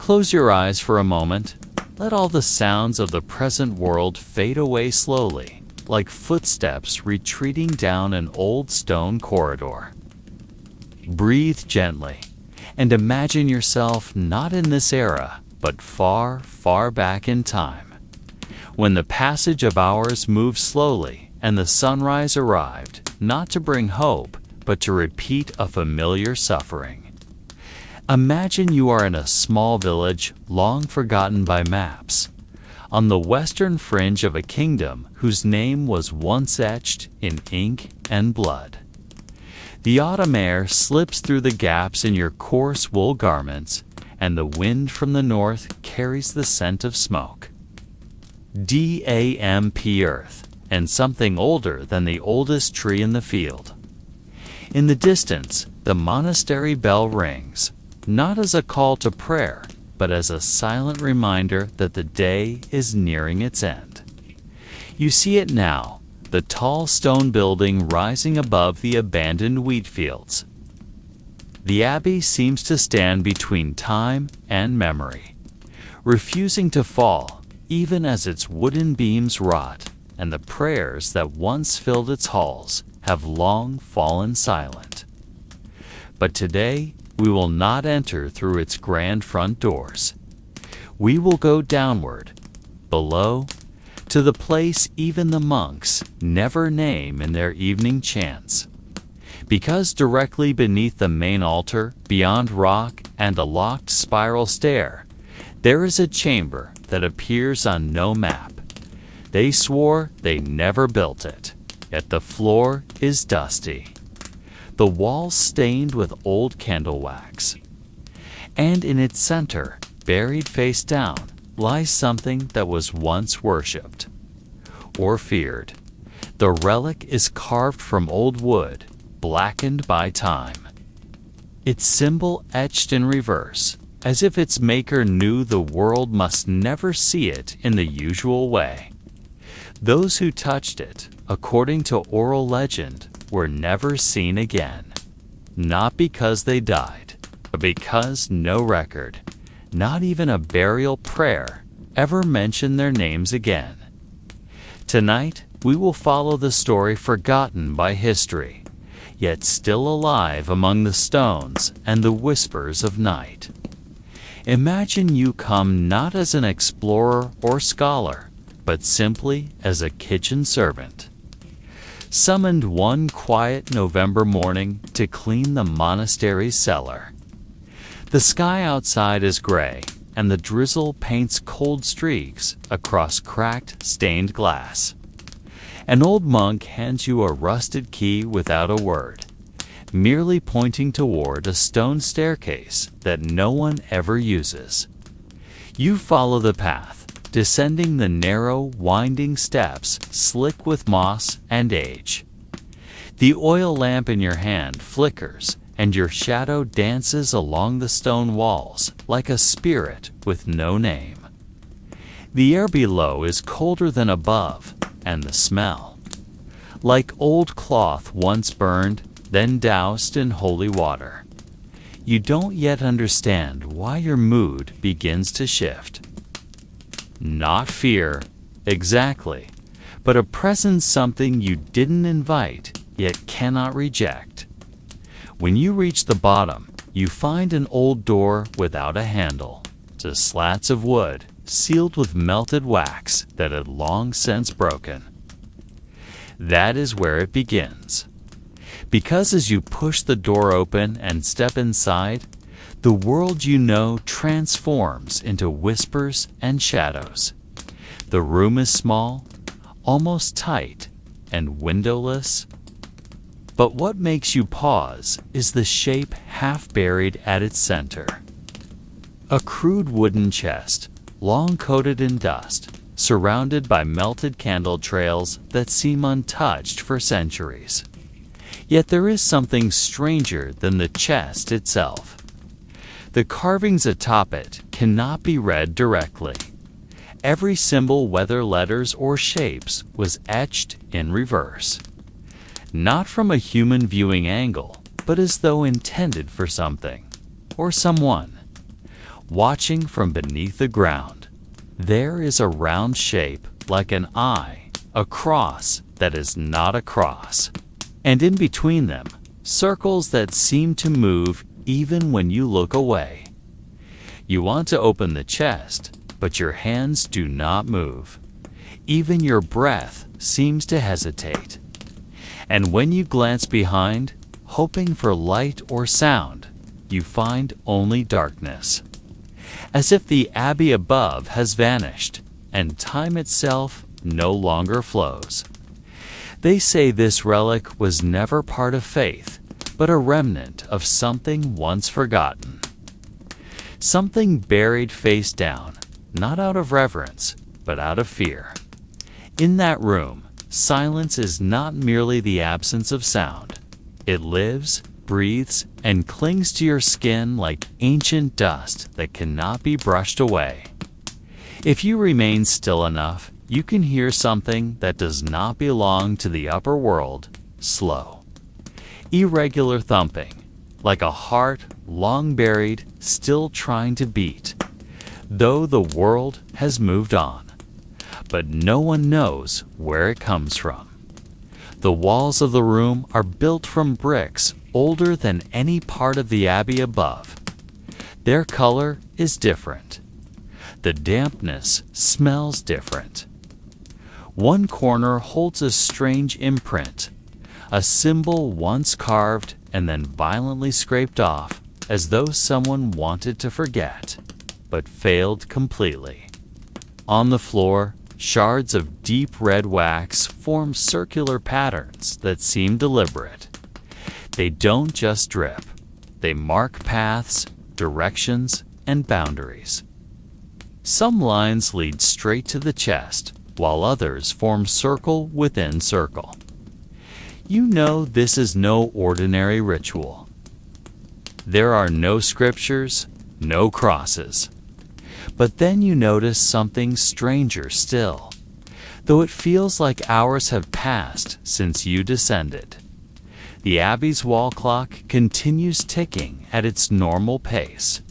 Close your eyes for a moment. Let all the sounds of the present world fade away slowly, like footsteps retreating down an old stone corridor. Breathe gently, and imagine yourself not in this era, but far, far back in time, when the passage of hours moved slowly and the sunrise arrived, not to bring hope, but to repeat a familiar suffering. Imagine you are in a small village long forgotten by maps, on the western fringe of a kingdom whose name was once etched in ink and blood. The autumn air slips through the gaps in your coarse wool garments, and the wind from the north carries the scent of smoke. Damp earth, and something older than the oldest tree in the field. In the distance, the monastery bell rings, not as a call to prayer, but as a silent reminder that the day is nearing its end. You see it now, the tall stone building rising above the abandoned wheat fields. The abbey seems to stand between time and memory, refusing to fall, even as its wooden beams rot, and the prayers that once filled its halls have long fallen silent. But today, we will not enter through its grand front doors. We will go downward, below, to the place even the monks never name in their evening chants. Because directly beneath the main altar, beyond rock and a locked spiral stair, there is a chamber that appears on no map. They swore they never built it, yet the floor is dusty, the walls stained with old candle wax. And in its center, buried face down, lies something that was once worshipped or feared. The relic is carved from old wood, blackened by time. Its symbol etched in reverse, as if its maker knew the world must never see it in the usual way. Those who touched it, according to oral legend, were never seen again, not because they died, but because no record, not even a burial prayer, ever mentioned their names again. Tonight, we will follow the story forgotten by history, yet still alive among the stones and the whispers of night. Imagine you come not as an explorer or scholar, but simply as a kitchen servant, summoned one quiet November morning to clean the monastery's cellar. The sky outside is gray, and the drizzle paints cold streaks across cracked, stained glass. An old monk hands you a rusted key without a word, merely pointing toward a stone staircase that no one ever uses. You follow the path, descending the narrow, winding steps slick with moss and age. The oil lamp in your hand flickers, and your shadow dances along the stone walls like a spirit with no name. The air below is colder than above, and the smell, like old cloth once burned, then doused in holy water. You don't yet understand why your mood begins to shift. Not fear, exactly, but a presence something you didn't invite, yet cannot reject. When you reach the bottom, you find an old door without a handle, just slats of wood sealed with melted wax that had long since broken. That is where it begins. Because as you push the door open and step inside, the world you know transforms into whispers and shadows. The room is small, almost tight, and windowless. But what makes you pause is the shape half buried at its center. A crude wooden chest, long coated in dust, surrounded by melted candle trails that seem untouched for centuries. Yet there is something stranger than the chest itself. The carvings atop it cannot be read directly. Every symbol, whether letters or shapes, was etched in reverse. Not from a human viewing angle, but as though intended for something, or someone. watching from beneath the ground. There is a round shape like an eye, a cross that is not a cross, and in between them, circles that seem to move even when you look away. You want to open the chest, but your hands do not move. Even your breath seems to hesitate. And when you glance behind, hoping for light or sound, you find only darkness. As if the abbey above has vanished, and time itself no longer flows. They say this relic was never part of faith, but a remnant of something once forgotten. Something buried face down, not out of reverence, but out of fear. In that room, silence is not merely the absence of sound. It lives, breathes, and clings to your skin like ancient dust that cannot be brushed away. If you remain still enough, you can hear something that does not belong to the upper world, slow. Irregular thumping, like a heart long buried, still trying to beat, though the world has moved on. But no one knows where it comes from. The walls of the room are built from bricks older than any part of the abbey above. Their color is different. The dampness smells different. One corner holds a strange imprint, a symbol once carved and then violently scraped off, as though someone wanted to forget, but failed completely. On the floor, shards of deep red wax form circular patterns that seem deliberate. They don't just drip. They mark paths, directions, and boundaries. Some lines lead straight to the chest, while others form circle within circle. You know this is no ordinary ritual. There are no scriptures, no crosses. But then you notice something stranger still, though it feels like hours have passed since you descended. The abbey's wall clock continues ticking at its normal pace,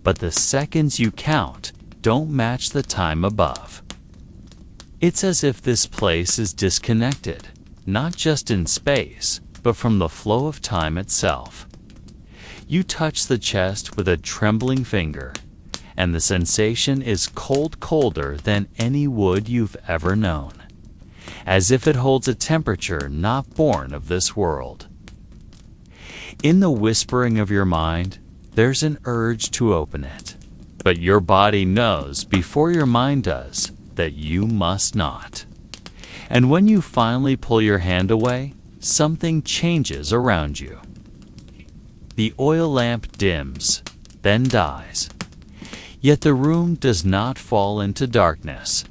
but the seconds you count don't match the time above. It's as if this place is disconnected, not just in space, but from the flow of time itself. You touch the chest with a trembling finger, and the sensation is colder than any wood you've ever known, as if it holds a temperature not born of this world. In the whispering of your mind, there's an urge to open it, but your body knows before your mind does that you must not. And when you finally pull your hand away, something changes around you. The oil lamp dims, then dies. Yet the room does not fall into darkness.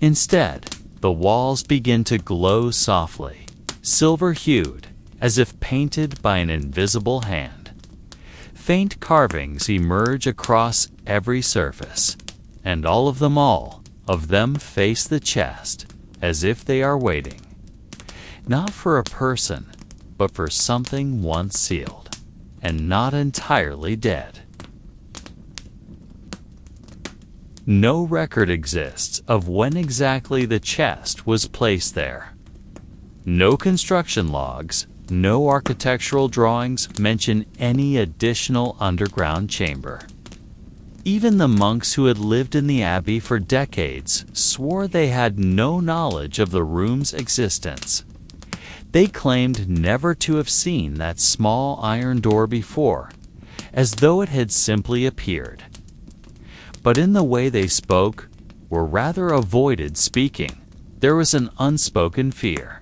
Instead, the walls begin to glow softly, silver-hued, as if painted by an invisible hand. Faint carvings emerge across every surface, and all of them face the chest, as if they are waiting. Not for a person, but for something once sealed, and not entirely dead. No record exists of when exactly the chest was placed there. No construction logs, no architectural drawings mention any additional underground chamber. Even the monks who had lived in the abbey for decades swore they had no knowledge of the room's existence. They claimed never to have seen that small iron door before, as though it had simply appeared. But in the way they spoke, or rather avoided speaking, there was an unspoken fear.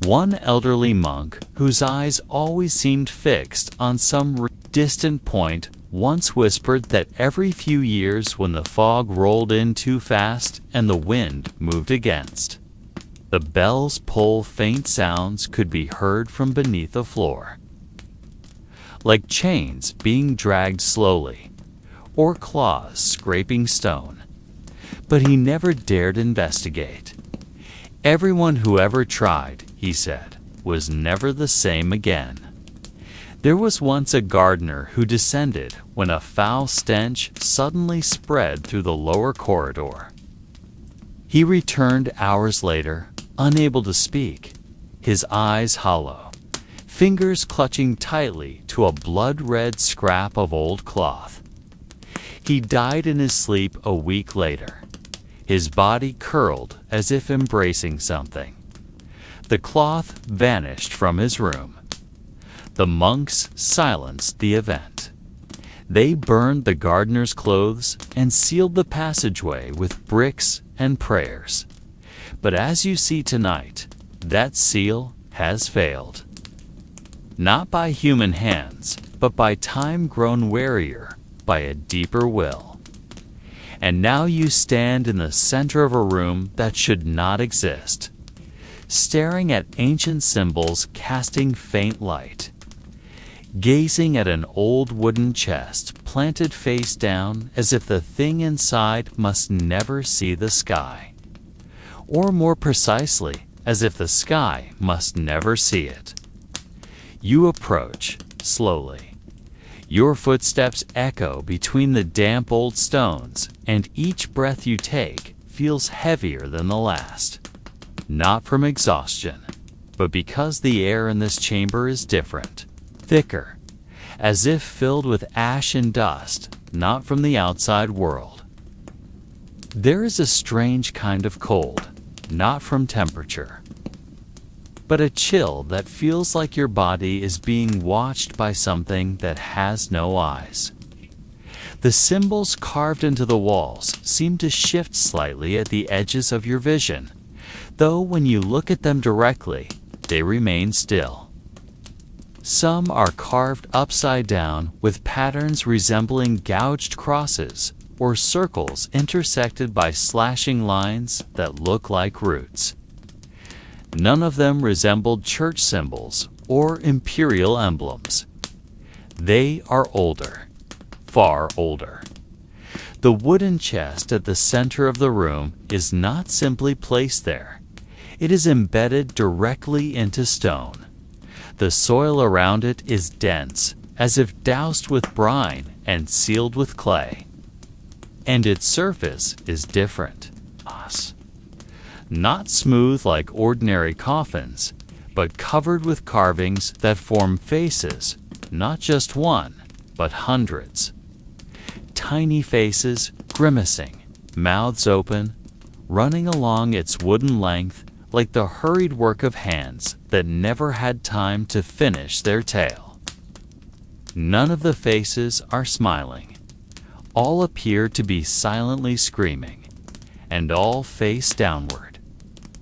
One elderly monk, whose eyes always seemed fixed on some distant point, once whispered that every few years when the fog rolled in too fast and the wind moved against, the bells pull faint sounds could be heard from beneath the floor. Like chains being dragged slowly, or claws scraping stone. But he never dared investigate. Everyone who ever tried, he said, was never the same again. There was once a gardener who descended when a foul stench suddenly spread through the lower corridor. He returned hours later, unable to speak, his eyes hollow, fingers clutching tightly to a blood-red scrap of old cloth. He died in his sleep a week later, his body curled as if embracing something. The cloth vanished from his room. The monks silenced the event. They burned the gardener's clothes and sealed the passageway with bricks and prayers. But as you see tonight, that seal has failed. Not by human hands, but by time grown warier, by a deeper will. And now you stand in the center of a room that should not exist, staring at ancient symbols casting faint light, gazing at an old wooden chest planted face down as if the thing inside must never see the sky, or more precisely, as if the sky must never see it. You approach, slowly. Your footsteps echo between the damp old stones, and each breath you take feels heavier than the last. Not from exhaustion, but because the air in this chamber is different, thicker, as if filled with ash and dust, not from the outside world. There is a strange kind of cold, not from temperature, but a chill that feels like your body is being watched by something that has no eyes. The symbols carved into the walls seem to shift slightly at the edges of your vision, though when you look at them directly, they remain still. Some are carved upside down with patterns resembling gouged crosses or circles intersected by slashing lines that look like roots. None of them resembled church symbols or imperial emblems. They are older, far older. The wooden chest at the center of the room is not simply placed there. It is embedded directly into stone. The soil around it is dense, as if doused with brine and sealed with clay. And its surface is different. Not smooth like ordinary coffins, but covered with carvings that form faces, not just one, but hundreds. Tiny faces grimacing, mouths open, running along its wooden length like the hurried work of hands that never had time to finish their tale. None of the faces are smiling. All appear to be silently screaming, and all face downward,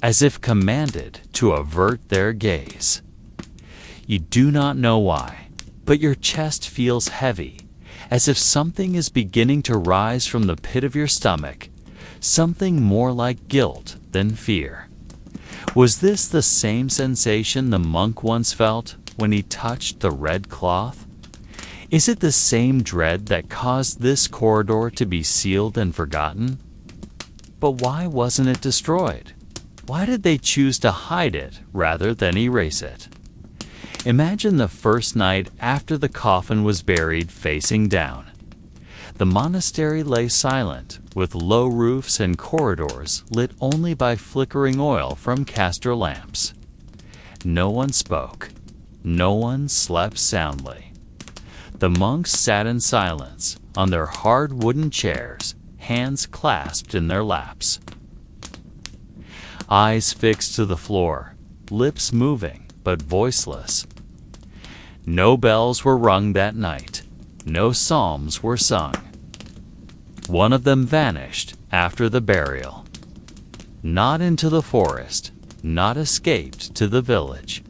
as if commanded to avert their gaze. You do not know why, but your chest feels heavy, as if something is beginning to rise from the pit of your stomach, something more like guilt than fear. Was this the same sensation the monk once felt when he touched the red cloth? Is it the same dread that caused this corridor to be sealed and forgotten? But why wasn't it destroyed? Why did they choose to hide it rather than erase it? Imagine the first night after the coffin was buried facing down. The monastery lay silent, with low roofs and corridors lit only by flickering oil from castor lamps. No one spoke. No one slept soundly. The monks sat in silence on their hard wooden chairs, hands clasped in their laps. Eyes fixed to the floor, lips moving but voiceless. No bells were rung that night. No psalms were sung. One of them vanished after the burial. Not into the forest, not escaped to the village.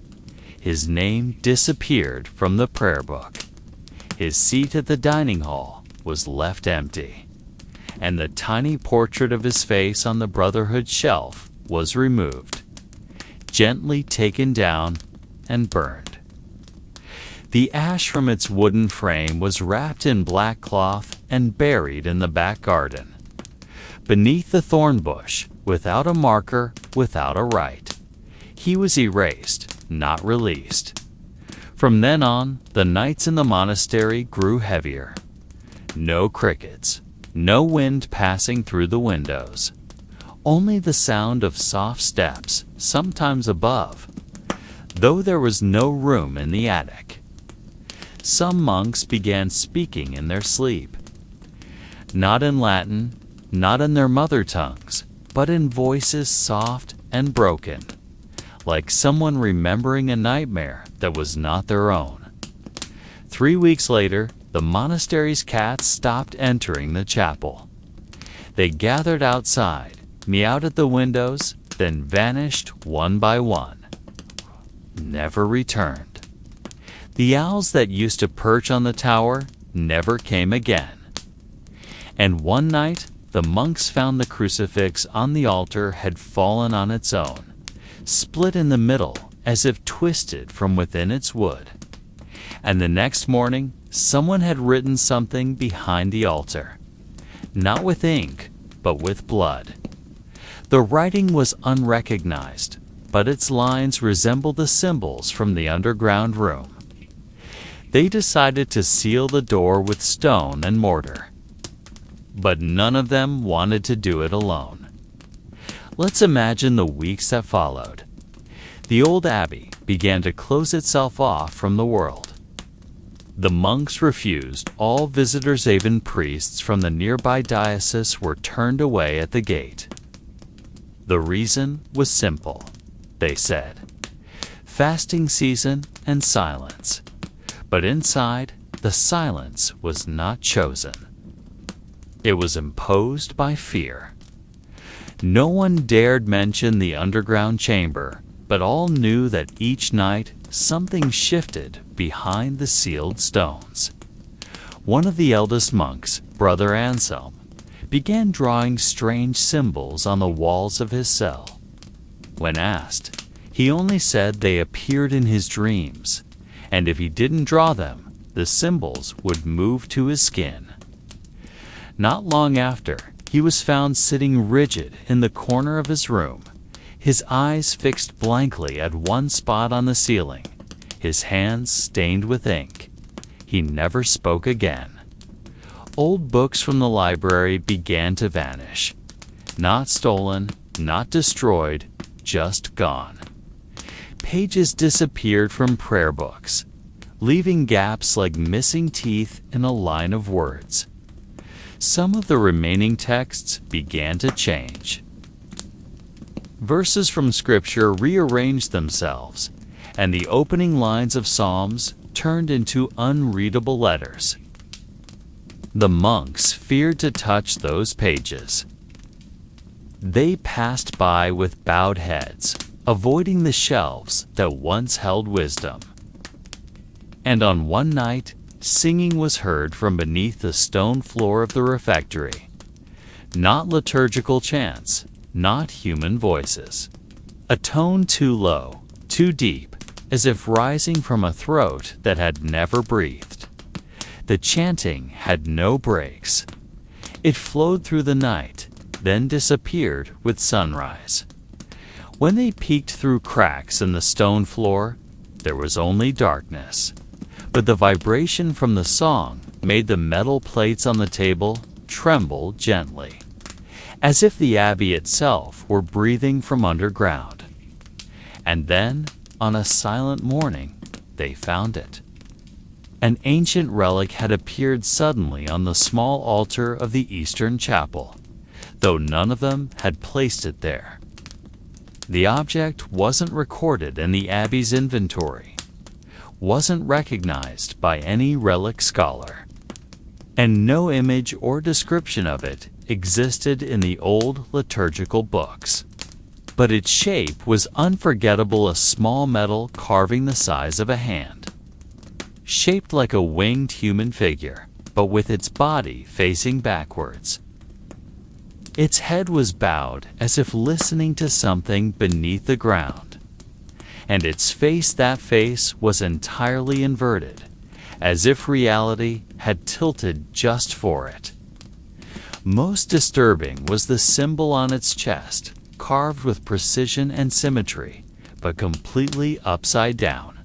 His name disappeared from the prayer book. His seat at the dining hall was left empty, and the tiny portrait of his face on the Brotherhood shelf was removed, gently taken down and burned. The ash from its wooden frame was wrapped in black cloth and buried in the back garden, beneath the thorn bush, without a marker, without a rite. He was erased, not released. From then on, the nights in the monastery grew heavier. No crickets, no wind passing through the windows, only the sound of soft steps, sometimes above, though there was no room in the attic. Some monks began speaking in their sleep, not in Latin, not in their mother tongues, but in voices soft and broken, like someone remembering a nightmare that was not their own. 3 weeks later, the monastery's cats stopped entering the chapel. They gathered outside, meowed at the windows, then vanished one by one. Never returned. The owls that used to perch on the tower never came again. And one night, the monks found the crucifix on the altar had fallen on its own, split in the middle as if twisted from within its wood. And the next morning, someone had written something behind the altar, not with ink, but with blood. The writing was unrecognized, but its lines resembled the symbols from the underground room. They decided to seal the door with stone and mortar, but none of them wanted to do it alone. Let's imagine the weeks that followed. The old abbey began to close itself off from the world. The monks refused all Visitorshaven priests from the nearby diocese were turned away at the gate. The reason was simple, they said. Fasting season and silence. But inside, the silence was not chosen. It was imposed by fear. No one dared mention the underground chamber, but all knew that each night something shifted behind the sealed stones. One of the eldest monks, Brother Anselm, began drawing strange symbols on the walls of his cell. When asked, he only said they appeared in his dreams, and if he didn't draw them, the symbols would move to his skin. Not long after, he was found sitting rigid in the corner of his room, his eyes fixed blankly at one spot on the ceiling, his hands stained with ink. He never spoke again. Old books from the library began to vanish. Not stolen, not destroyed, just gone. Pages disappeared from prayer books, leaving gaps like missing teeth in a line of words. Some of the remaining texts began to change. Verses from Scripture rearranged themselves, and the opening lines of Psalms turned into unreadable letters. The monks feared to touch those pages. They passed by with bowed heads, avoiding the shelves that once held wisdom. And on one night, singing was heard from beneath the stone floor of the refectory. Not liturgical chants, not human voices. A tone too low, too deep, as if rising from a throat that had never breathed. The chanting had no breaks. It flowed through the night, then disappeared with sunrise. When they peeked through cracks in the stone floor, there was only darkness. But the vibration from the song made the metal plates on the table tremble gently, as if the abbey itself were breathing from underground. And then, on a silent morning, they found it. An ancient relic had appeared suddenly on the small altar of the eastern chapel, though none of them had placed it there. The object wasn't recorded in the abbey's inventory, wasn't recognized by any relic scholar, and no image or description of it existed in the old liturgical books. But its shape was unforgettable, a small metal carving the size of a hand, shaped like a winged human figure, but with its body facing backwards. Its head was bowed as if listening to something beneath the ground, and its face, that face, was entirely inverted, as if reality had tilted just for it. Most disturbing was the symbol on its chest, carved with precision and symmetry, but completely upside down.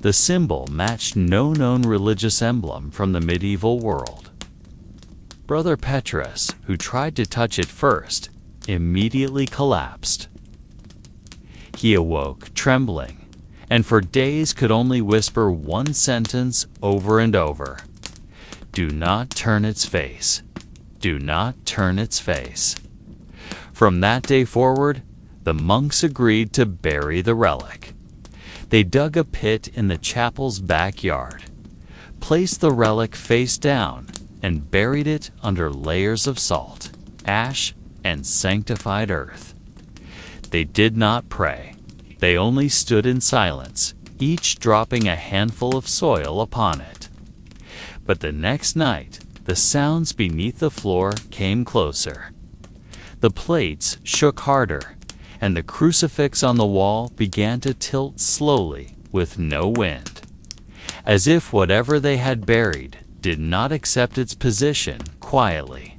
The symbol matched no known religious emblem from the medieval world. Brother Petrus, who tried to touch it first, immediately collapsed. He awoke, trembling, and for days could only whisper one sentence over and over: "Do not turn its face. Do not turn its face." From that day forward, the monks agreed to bury the relic. They dug a pit in the chapel's backyard, placed the relic face down, and buried it under layers of salt, ash, and sanctified earth. They did not pray. They only stood in silence, each dropping a handful of soil upon it. But the next night, the sounds beneath the floor came closer. The plates shook harder, and the crucifix on the wall began to tilt slowly with no wind, as if whatever they had buried did not accept its position quietly.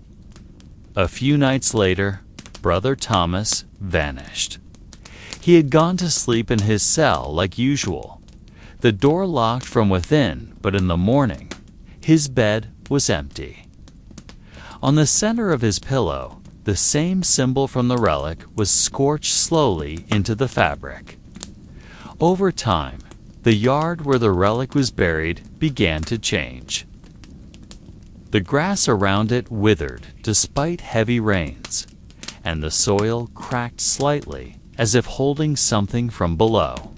A few nights later, Brother Thomas vanished. He had gone to sleep in his cell like usual, the door locked from within, but in the morning, his bed was empty. On the center of his pillow, the same symbol from the relic was scorched slowly into the fabric. Over time, the yard where the relic was buried began to change. The grass around it withered despite heavy rains, and the soil cracked slightly as if holding something from below.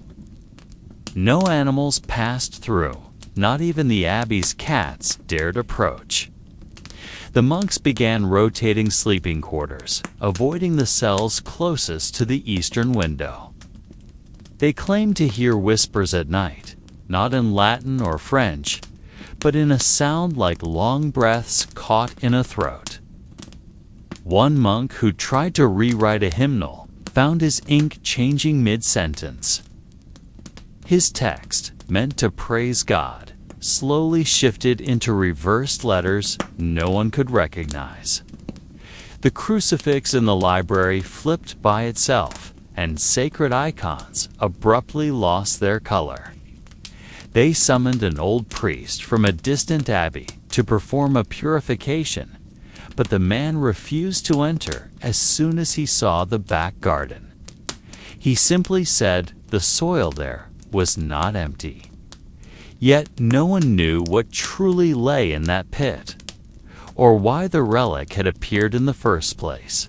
No animals passed through, not even the abbey's cats dared approach. The monks began rotating sleeping quarters, avoiding the cells closest to the eastern window. They claimed to hear whispers at night, not in Latin or French, but in a sound like long breaths caught in a throat. One monk who tried to rewrite a hymnal found his ink changing mid-sentence. His text, meant to praise God, slowly shifted into reversed letters no one could recognize. The crucifix in the library flipped by itself, and sacred icons abruptly lost their color. They summoned an old priest from a distant abbey to perform a purification, but the man refused to enter as soon as he saw the back garden. He simply said the soil there was not empty. Yet no one knew what truly lay in that pit, or why the relic had appeared in the first place.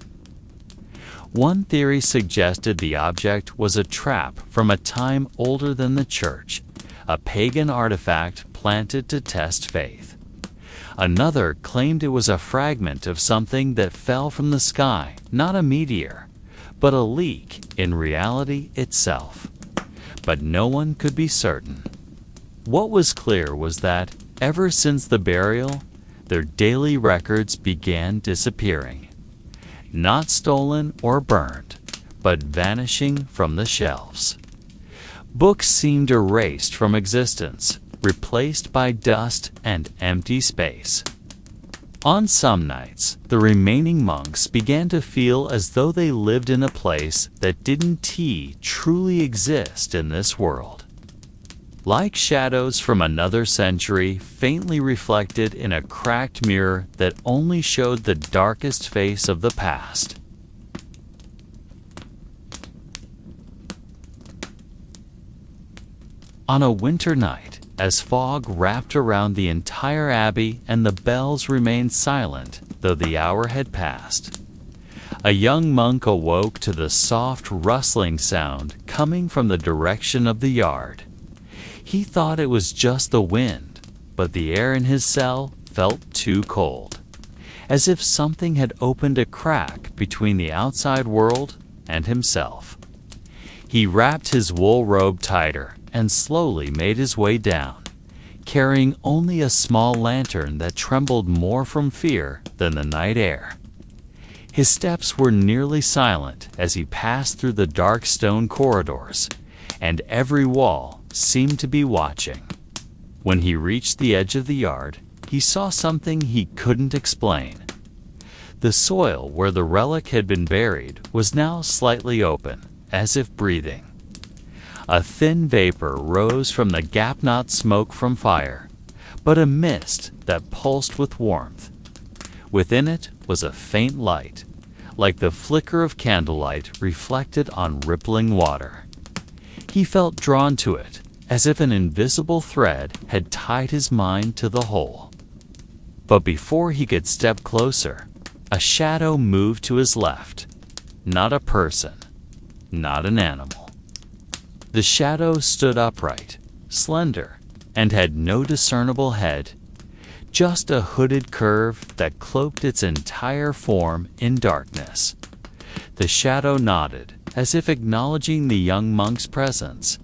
One theory suggested the object was a trap from a time older than the church, a pagan artifact planted to test faith. Another claimed it was a fragment of something that fell from the sky, not a meteor, but a leak in reality itself. But no one could be certain. What was clear was that, ever since the burial, their daily records began disappearing. Not stolen or burned, but vanishing from the shelves. Books seemed erased from existence, replaced by dust and empty space. On some nights, the remaining monks began to feel as though they lived in a place that didn't truly exist in this world. Like shadows from another century faintly reflected in a cracked mirror that only showed the darkest face of the past. On a winter night, as fog wrapped around the entire abbey and the bells remained silent, though the hour had passed, a young monk awoke to the soft rustling sound coming from the direction of the yard. He thought it was just the wind, but the air in his cell felt too cold, as if something had opened a crack between the outside world and himself. He wrapped his wool robe tighter and slowly made his way down, carrying only a small lantern that trembled more from fear than the night air. His steps were nearly silent as he passed through the dark stone corridors, and every wall seemed to be watching. When he reached the edge of the yard, he saw something he couldn't explain. The soil where the relic had been buried was now slightly open, as if breathing. A thin vapor rose from the gap, not smoke from fire, but a mist that pulsed with warmth. Within it was a faint light, like the flicker of candlelight reflected on rippling water. He felt drawn to it, as if an invisible thread had tied his mind to the hole. But before he could step closer, a shadow moved to his left. Not a person, not an animal. The shadow stood upright, slender, and had no discernible head, just a hooded curve that cloaked its entire form in darkness. The shadow nodded, as if acknowledging the young monk's presence,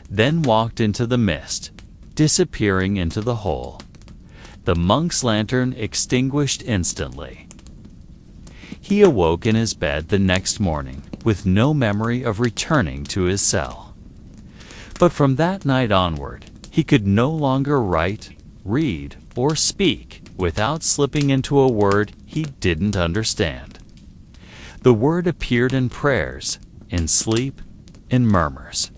then walked into the mist, disappearing into the hole. The monk's lantern extinguished instantly. He awoke in his bed the next morning with no memory of returning to his cell. But from that night onward, he could no longer write, read, or speak without slipping into a word he didn't understand. The word appeared in prayers, in sleep, in murmurs.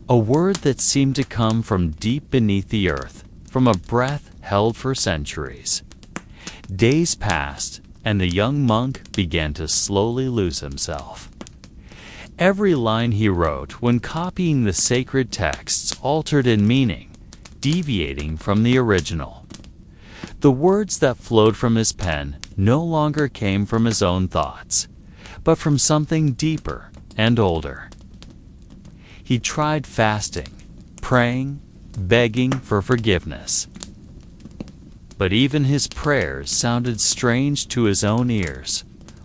A word that seemed to come from deep beneath the earth, from a breath held for centuries. Days passed, and the young monk began to slowly lose himself. Every line he wrote when copying the sacred texts altered in meaning, deviating from the original. The words that flowed from his pen no longer came from his own thoughts, but from something deeper and older. He tried fasting, praying, begging for forgiveness. But even his prayers sounded strange to his own ears,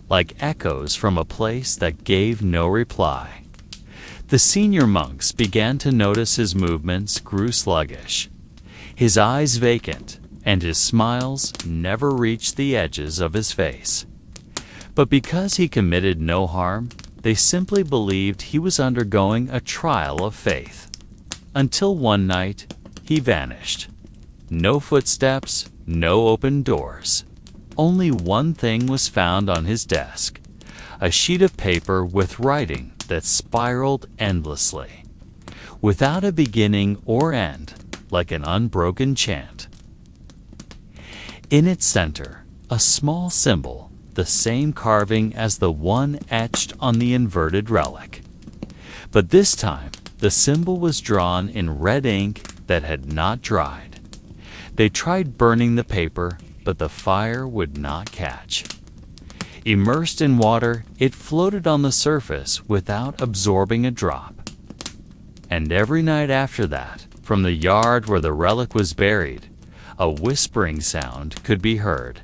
like echoes from a place that gave no reply. The senior monks began to notice his movements grew sluggish, his eyes vacant, and his smiles never reached the edges of his face. But because he committed no harm, they simply believed he was undergoing a trial of faith. Until one night, he vanished. No footsteps, no open doors. Only one thing was found on his desk, a sheet of paper with writing that spiraled endlessly, without a beginning or end, like an unbroken chant. In its center, a small symbol, the same carving as the one etched on the inverted relic. But this time, the symbol was drawn in red ink that had not dried. They tried burning the paper, but the fire would not catch. Immersed in water, it floated on the surface without absorbing a drop. And every night after that, from the yard where the relic was buried, a whispering sound could be heard.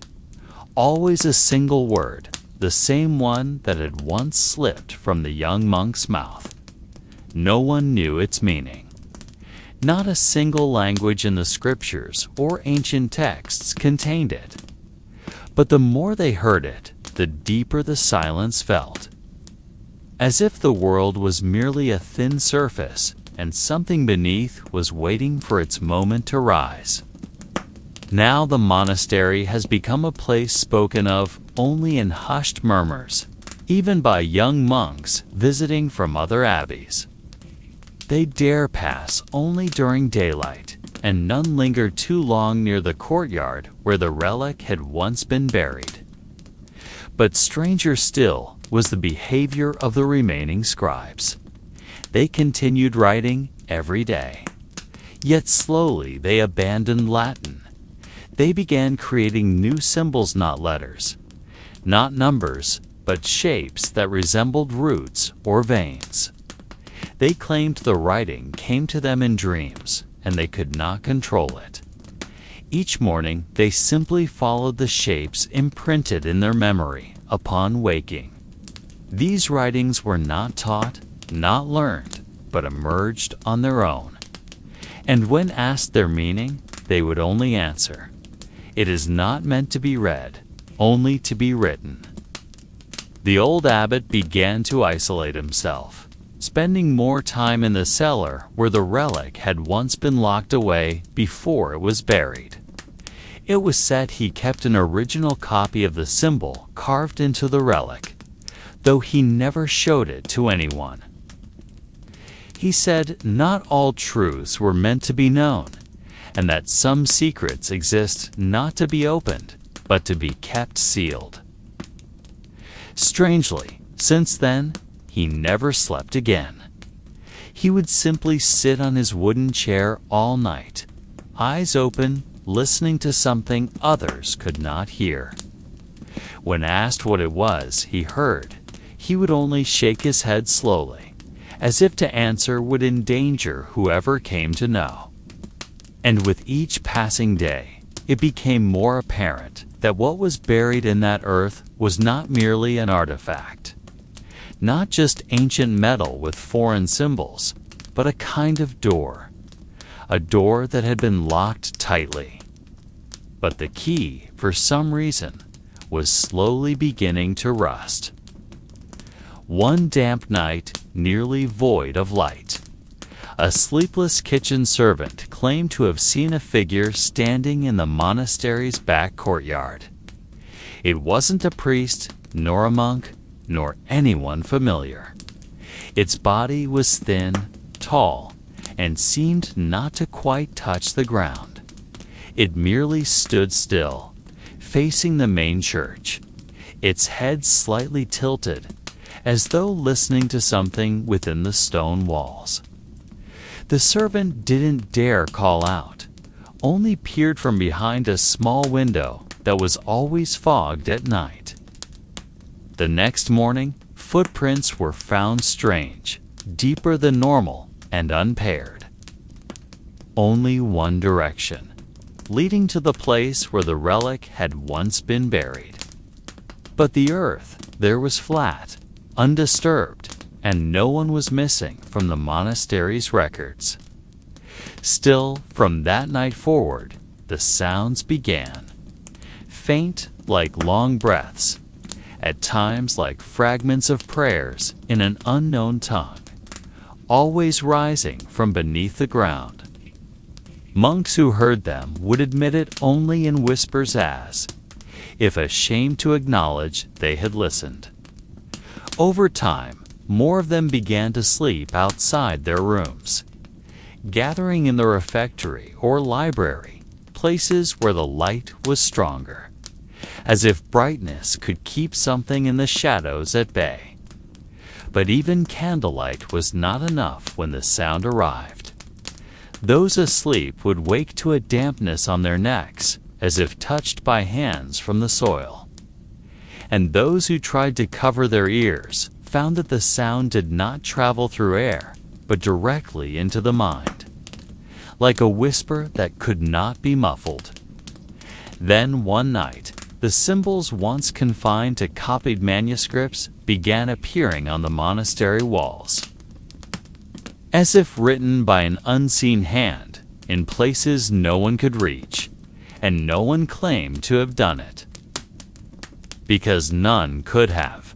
Always a single word, the same one that had once slipped from the young monk's mouth. No one knew its meaning. Not a single language in the scriptures or ancient texts contained it. But the more they heard it, the deeper the silence felt. As if the world was merely a thin surface, and something beneath was waiting for its moment to rise. Now the monastery has become a place spoken of only in hushed murmurs, even by young monks visiting from other abbeys. They dare pass only during daylight, and none linger too long near the courtyard where the relic had once been buried. But stranger still was the behavior of the remaining scribes. They continued writing every day. Yet slowly they abandoned Latin. They began creating new symbols, not letters, not numbers, but shapes that resembled roots or veins. They claimed the writing came to them in dreams, and they could not control it. Each morning, they simply followed the shapes imprinted in their memory upon waking. These writings were not taught, not learned, but emerged on their own. And when asked their meaning, they would only answer, "It is not meant to be read, only to be written." The old abbot began to isolate himself, spending more time in the cellar where the relic had once been locked away before it was buried. It was said he kept an original copy of the symbol carved into the relic, though he never showed it to anyone. He said not all truths were meant to be known, and that some secrets exist not to be opened, but to be kept sealed. Strangely, since then, he never slept again. He would simply sit on his wooden chair all night, eyes open, listening to something others could not hear. When asked what it was he heard, he would only shake his head slowly, as if to answer would endanger whoever came to know. And with each passing day, it became more apparent that what was buried in that earth was not merely an artifact, not just ancient metal with foreign symbols, but a kind of door, a door that had been locked tightly. But the key, for some reason, was slowly beginning to rust. One damp night, nearly void of light, a sleepless kitchen servant claimed to have seen a figure standing in the monastery's back courtyard. It wasn't a priest, nor a monk, nor anyone familiar. Its body was thin, tall, and seemed not to quite touch the ground. It merely stood still, facing the main church, its head slightly tilted, as though listening to something within the stone walls. The servant didn't dare call out, only peered from behind a small window that was always fogged at night. The next morning, footprints were found strange, deeper than normal, and unpaired. Only one direction, leading to the place where the relic had once been buried. But the earth there was flat, undisturbed, and no one was missing from the monastery's records. Still, from that night forward, the sounds began. Faint like long breaths, at times like fragments of prayers in an unknown tongue, always rising from beneath the ground. Monks who heard them would admit it only in whispers as, if ashamed to acknowledge they had listened. Over time, more of them began to sleep outside their rooms, gathering in the refectory or library, places where the light was stronger, as if brightness could keep something in the shadows at bay. But even candlelight was not enough when the sound arrived. Those asleep would wake to a dampness on their necks, as if touched by hands from the soil. And those who tried to cover their ears found that the sound did not travel through air, but directly into the mind, like a whisper that could not be muffled. Then one night, the symbols once confined to copied manuscripts began appearing on the monastery walls, as if written by an unseen hand in places no one could reach, and no one claimed to have done it, because none could have.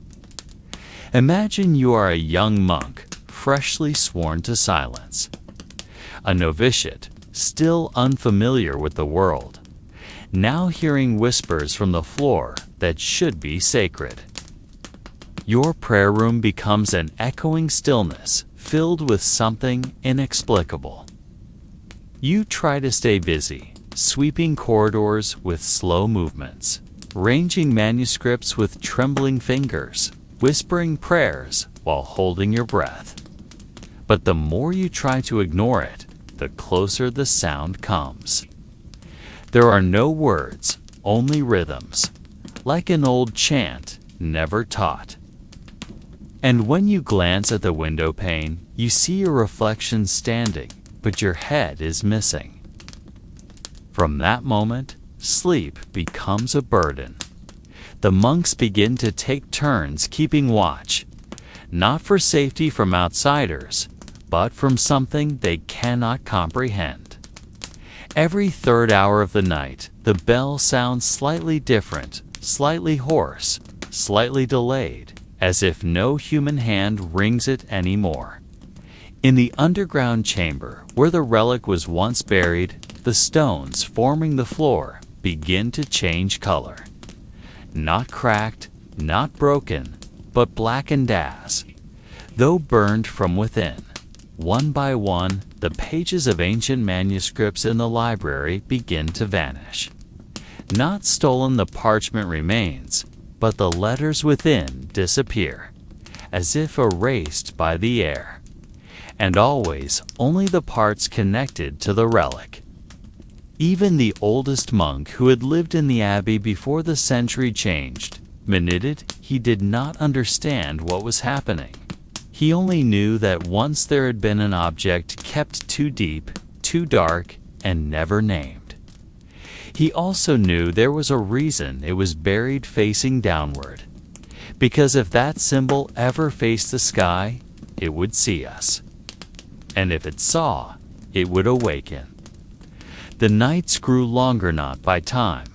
Imagine you are a young monk, freshly sworn to silence, a novitiate, still unfamiliar with the world, now hearing whispers from the floor that should be sacred. Your prayer room becomes an echoing stillness filled with something inexplicable. You try to stay busy, sweeping corridors with slow movements, arranging manuscripts with trembling fingers, whispering prayers while holding your breath. But the more you try to ignore it, the closer the sound comes. There are no words, only rhythms, like an old chant never taught. And when you glance at the window pane, you see your reflection standing, but your head is missing. From that moment, sleep becomes a burden. The monks begin to take turns keeping watch, not for safety from outsiders, but from something they cannot comprehend. Every third hour of the night, the bell sounds slightly different, slightly hoarse, slightly delayed, as if no human hand rings it anymore. In the underground chamber where the relic was once buried, the stones forming the floor begin to change color. Not cracked, not broken, but blackened as, though burned from within. one by one, the pages of ancient manuscripts in the library begin to vanish. Not stolen, the parchment remains, but the letters within disappear, as if erased by the air. And always only the parts connected to the relic. Even the oldest monk who had lived in the abbey before the century changed minted he did not understand what was happening. He only knew that once there had been an object kept too deep, too dark, and never named. He also knew there was a reason it was buried facing downward, because if that symbol ever faced the sky, it would see us. And if it saw, it would awaken. The nights grew longer not by time,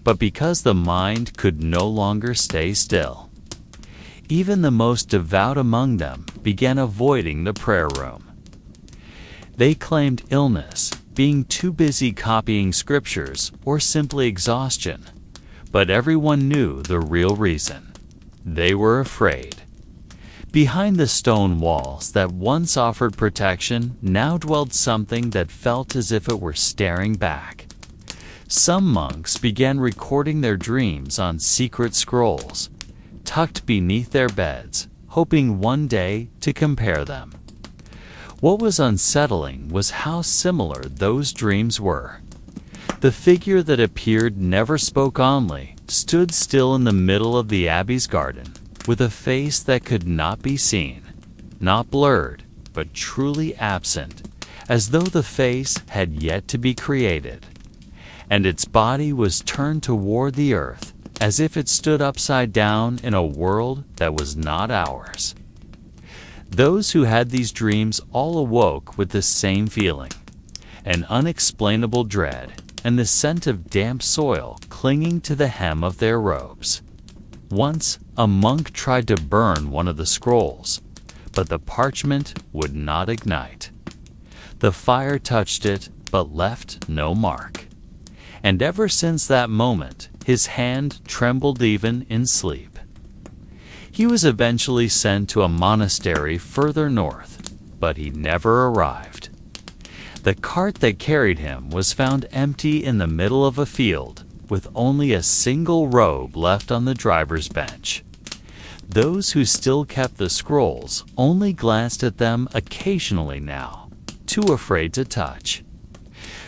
but because the mind could no longer stay still. Even the most devout among them began avoiding the prayer room. They claimed illness, being too busy copying scriptures, or simply exhaustion, but everyone knew the real reason. They were afraid. Behind the stone walls that once offered protection now dwelled something that felt as if it were staring back. Some monks began recording their dreams on secret scrolls, tucked beneath their beds, hoping one day to compare them. What was unsettling was how similar those dreams were. The figure that appeared never spoke only, stood still in the middle of the abbey's garden, with a face that could not be seen, not blurred, but truly absent, as though the face had yet to be created. And its body was turned toward the earth, as if it stood upside down in a world that was not ours. Those who had these dreams all awoke with the same feeling, an unexplainable dread, and the scent of damp soil clinging to the hem of their robes. Once, a monk tried to burn one of the scrolls, but the parchment would not ignite. The fire touched it, but left no mark. And ever since that moment, his hand trembled even in sleep. He was eventually sent to a monastery further north, but he never arrived. The cart that carried him was found empty in the middle of a field, with only a single robe left on the driver's bench. Those who still kept the scrolls only glanced at them occasionally now, too afraid to touch.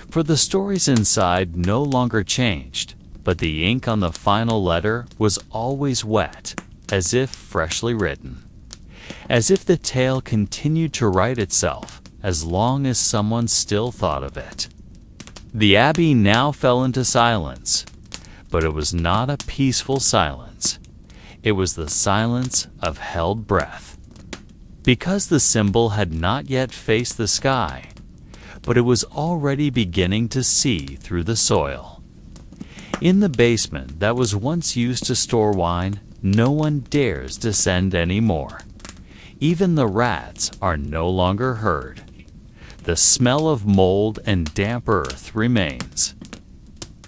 For the stories inside no longer changed, but the ink on the final letter was always wet, as if freshly written. As if the tale continued to write itself, as long as someone still thought of it. The abbey now fell into silence, but it was not a peaceful silence. It was the silence of held breath. Because the symbol had not yet faced the sky, but it was already beginning to see through the soil. In the basement that was once used to store wine, no one dares descend anymore. Even the rats are no longer heard. The smell of mold and damp earth remains.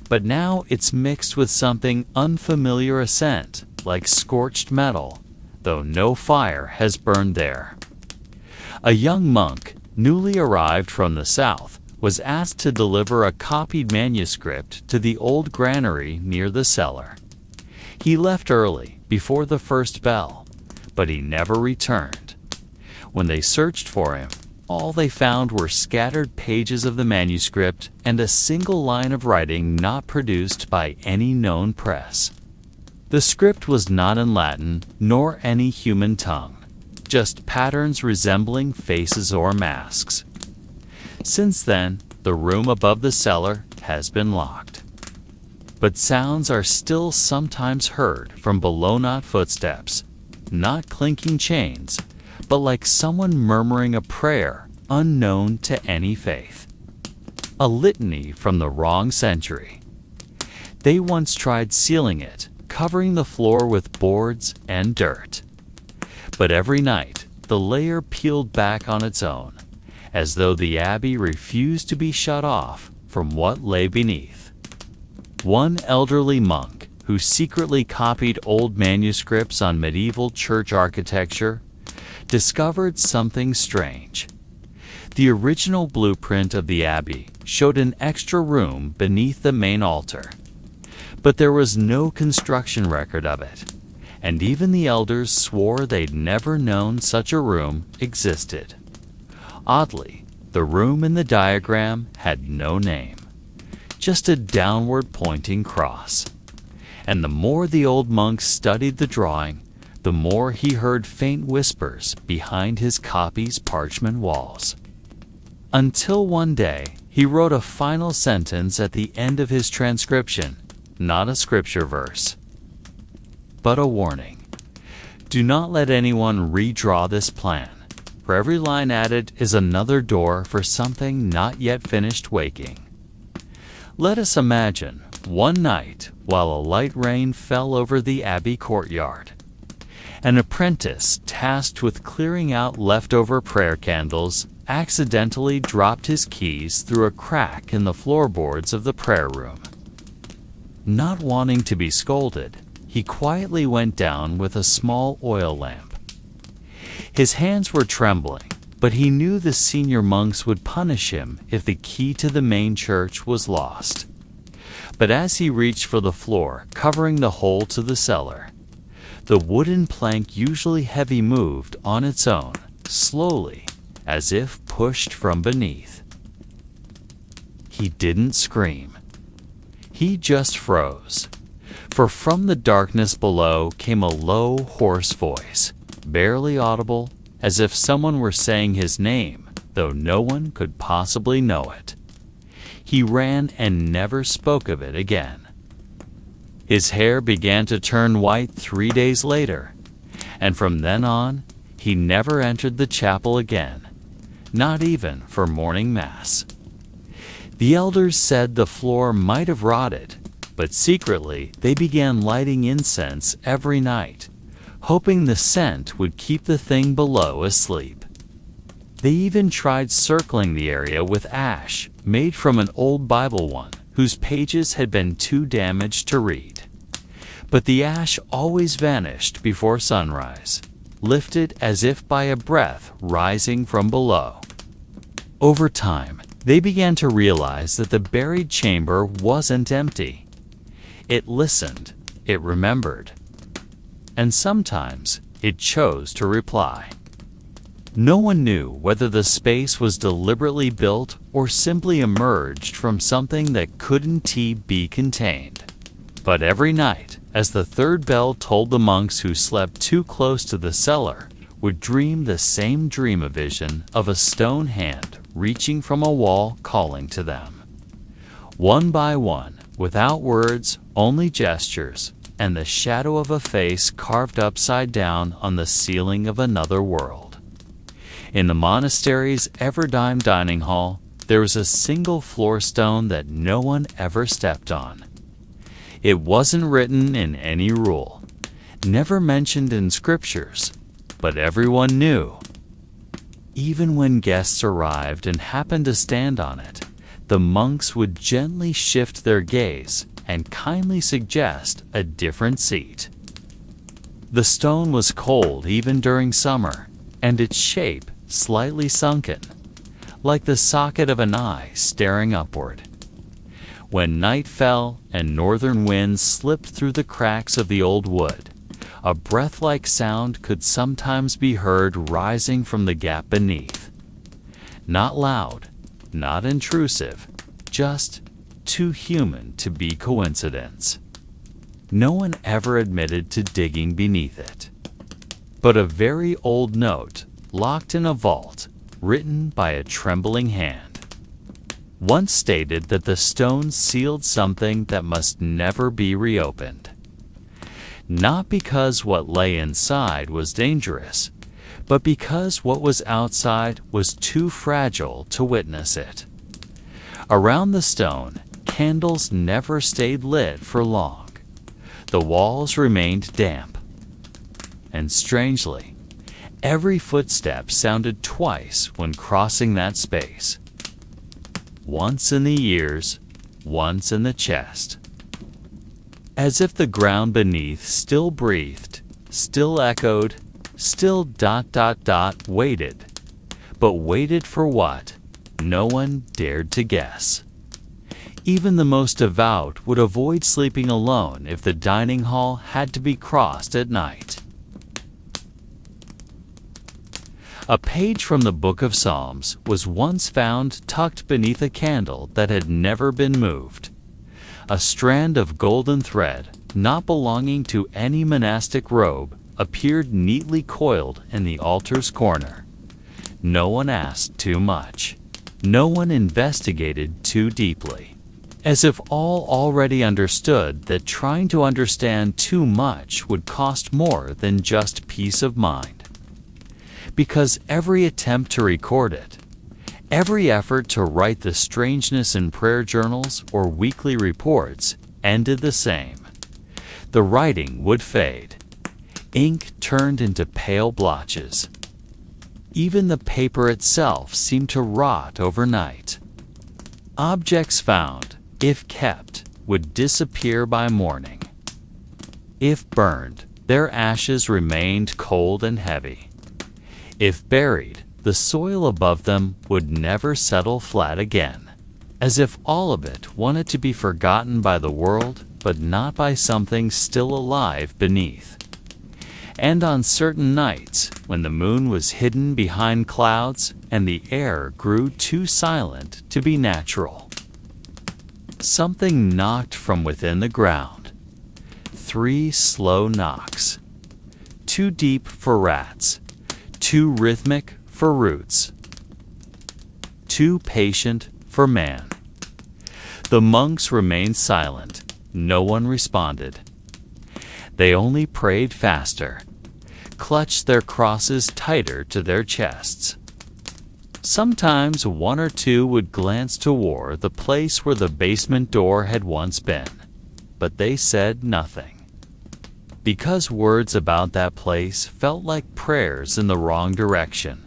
But now it's mixed with something unfamiliar, a scent, like scorched metal, though no fire has burned there. A young monk, newly arrived from the south, was asked to deliver a copied manuscript to the old granary near the cellar. He left early, before the first bell, but he never returned. When they searched for him, all they found were scattered pages of the manuscript and a single line of writing not produced by any known press. The script was not in Latin, nor any human tongue, just patterns resembling faces or masks. Since then, the room above the cellar has been locked. But sounds are still sometimes heard from below, not footsteps, not clinking chains, but like someone murmuring a prayer unknown to any faith. A litany from the wrong century. They once tried sealing it, covering the floor with boards and dirt. But every night, the layer peeled back on its own, as though the abbey refused to be shut off from what lay beneath. One elderly monk, who secretly copied old manuscripts on medieval church architecture, discovered something strange. The original blueprint of the abbey showed an extra room beneath the main altar, but there was no construction record of it, and even the elders swore they'd never known such a room existed. Oddly, the room in the diagram had no name, just a downward-pointing cross. And the more the old monk studied the drawing, the more he heard faint whispers behind his copy's parchment walls. Until one day, he wrote a final sentence at the end of his transcription, not a scripture verse, but a warning. Do not let anyone redraw this plan. For every line added is another door for something not yet finished waking. Let us imagine one night while a light rain fell over the abbey courtyard. An apprentice tasked with clearing out leftover prayer candles accidentally dropped his keys through a crack in the floorboards of the prayer room. Not wanting to be scolded, he quietly went down with a small oil lamp. His hands were trembling, but he knew the senior monks would punish him if the key to the main church was lost. But as he reached for the floor covering the hole to the cellar, the wooden plank, usually heavy, moved on its own, slowly, as if pushed from beneath. He didn't scream. He just froze, for from the darkness below came a low, hoarse voice, barely audible, as if someone were saying his name, though no one could possibly know it. He ran and never spoke of it again. His hair began to turn white 3 days later, and from then on, he never entered the chapel again, not even for morning mass. The elders said the floor might have rotted, but secretly they began lighting incense every night, hoping the scent would keep the thing below asleep. They even tried circling the area with ash made from an old Bible one whose pages had been too damaged to read. But the ash always vanished before sunrise, lifted as if by a breath rising from below. Over time, they began to realize that the buried chamber wasn't empty. It listened, it remembered, and sometimes it chose to reply. No one knew whether the space was deliberately built or simply emerged from something that couldn't be contained. But every night, as the third bell tolled, the monks who slept too close to the cellar would dream the same dream-vision of a stone hand reaching from a wall calling to them. One by one, without words, only gestures, and the shadow of a face carved upside down on the ceiling of another world. In the monastery's Everdime dining hall, there was a single floor stone that no one ever stepped on. It wasn't written in any rule, never mentioned in scriptures, but everyone knew. Even when guests arrived and happened to stand on it, the monks would gently shift their gaze and kindly suggest a different seat. The stone was cold even during summer, and its shape slightly sunken, like the socket of an eye staring upward. When night fell and northern winds slipped through the cracks of the old wood, a breath-like sound could sometimes be heard rising from the gap beneath. Not loud, not intrusive, just too human to be coincidence. No one ever admitted to digging beneath it. But a very old note, locked in a vault, written by a trembling hand, once stated that the stone sealed something that must never be reopened. Not because what lay inside was dangerous, but because what was outside was too fragile to witness it. Around the stone, candles never stayed lit for long. The walls remained damp. And strangely, every footstep sounded twice when crossing that space. Once in the ears, once in the chest. As if the ground beneath still breathed, still echoed, still ... waited. but waited for what? No one dared to guess. Even the most devout would avoid sleeping alone if the dining hall had to be crossed at night. A page from the Book of Psalms was once found tucked beneath a candle that had never been moved. A strand of golden thread, not belonging to any monastic robe, appeared neatly coiled in the altar's corner. No one asked too much. No one investigated too deeply. As if all already understood that trying to understand too much would cost more than just peace of mind. Because every attempt to record it, every effort to write the strangeness in prayer journals or weekly reports ended the same. The writing would fade. Ink turned into pale blotches. Even the paper itself seemed to rot overnight. Objects found, if kept, would disappear by morning. If burned, their ashes remained cold and heavy. If buried, the soil above them would never settle flat again, as if all of it wanted to be forgotten by the world, but not by something still alive beneath. And on certain nights, when the moon was hidden behind clouds and the air grew too silent to be natural, something knocked from within the ground. 3 slow knocks. Too deep for rats. Too rhythmic for roots. Too patient for man. The monks remained silent. No one responded. They only prayed faster, clutched their crosses tighter to their chests. Sometimes 1 or 2 would glance toward the place where the basement door had once been, but they said nothing. Because words about that place felt like prayers in the wrong direction,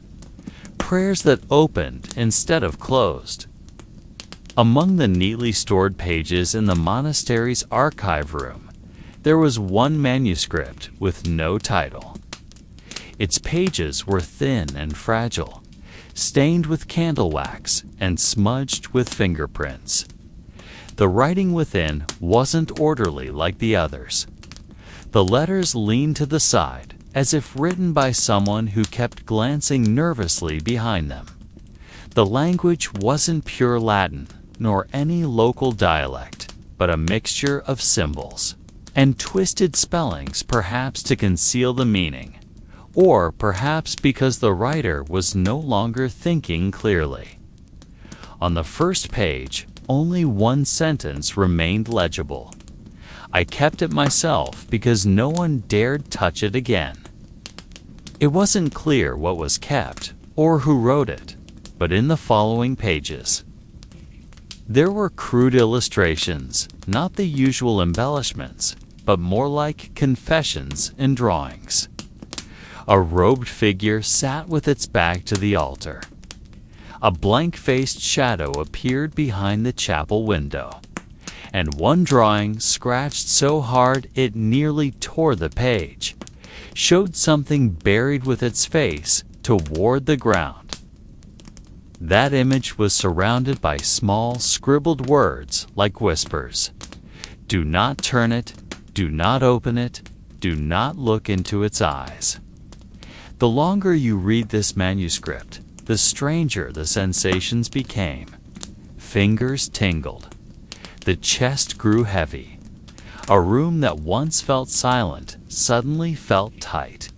prayers that opened instead of closed. Among the neatly stored pages in the monastery's archive room, there was one manuscript with no title. Its pages were thin and fragile, stained with candle wax and smudged with fingerprints. The writing within wasn't orderly like the others. The letters leaned to the side, as if written by someone who kept glancing nervously behind them. The language wasn't pure Latin, nor any local dialect, but a mixture of symbols and twisted spellings, perhaps to conceal the meaning, or perhaps because the writer was no longer thinking clearly. On the first page, only one sentence remained legible. I kept it myself because no one dared touch it again. It wasn't clear what was kept or who wrote it, but in the following pages, there were crude illustrations, not the usual embellishments, but more like confessions and drawings. A robed figure sat with its back to the altar. A blank-faced shadow appeared behind the chapel window, and one drawing, scratched so hard it nearly tore the page, showed something buried with its face toward the ground. That image was surrounded by small, scribbled words like whispers. Do not turn it, do not open it, do not look into its eyes. The longer you read this manuscript, the stranger the sensations became. Fingers tingled. The chest grew heavy. A room that once felt silent suddenly felt tight,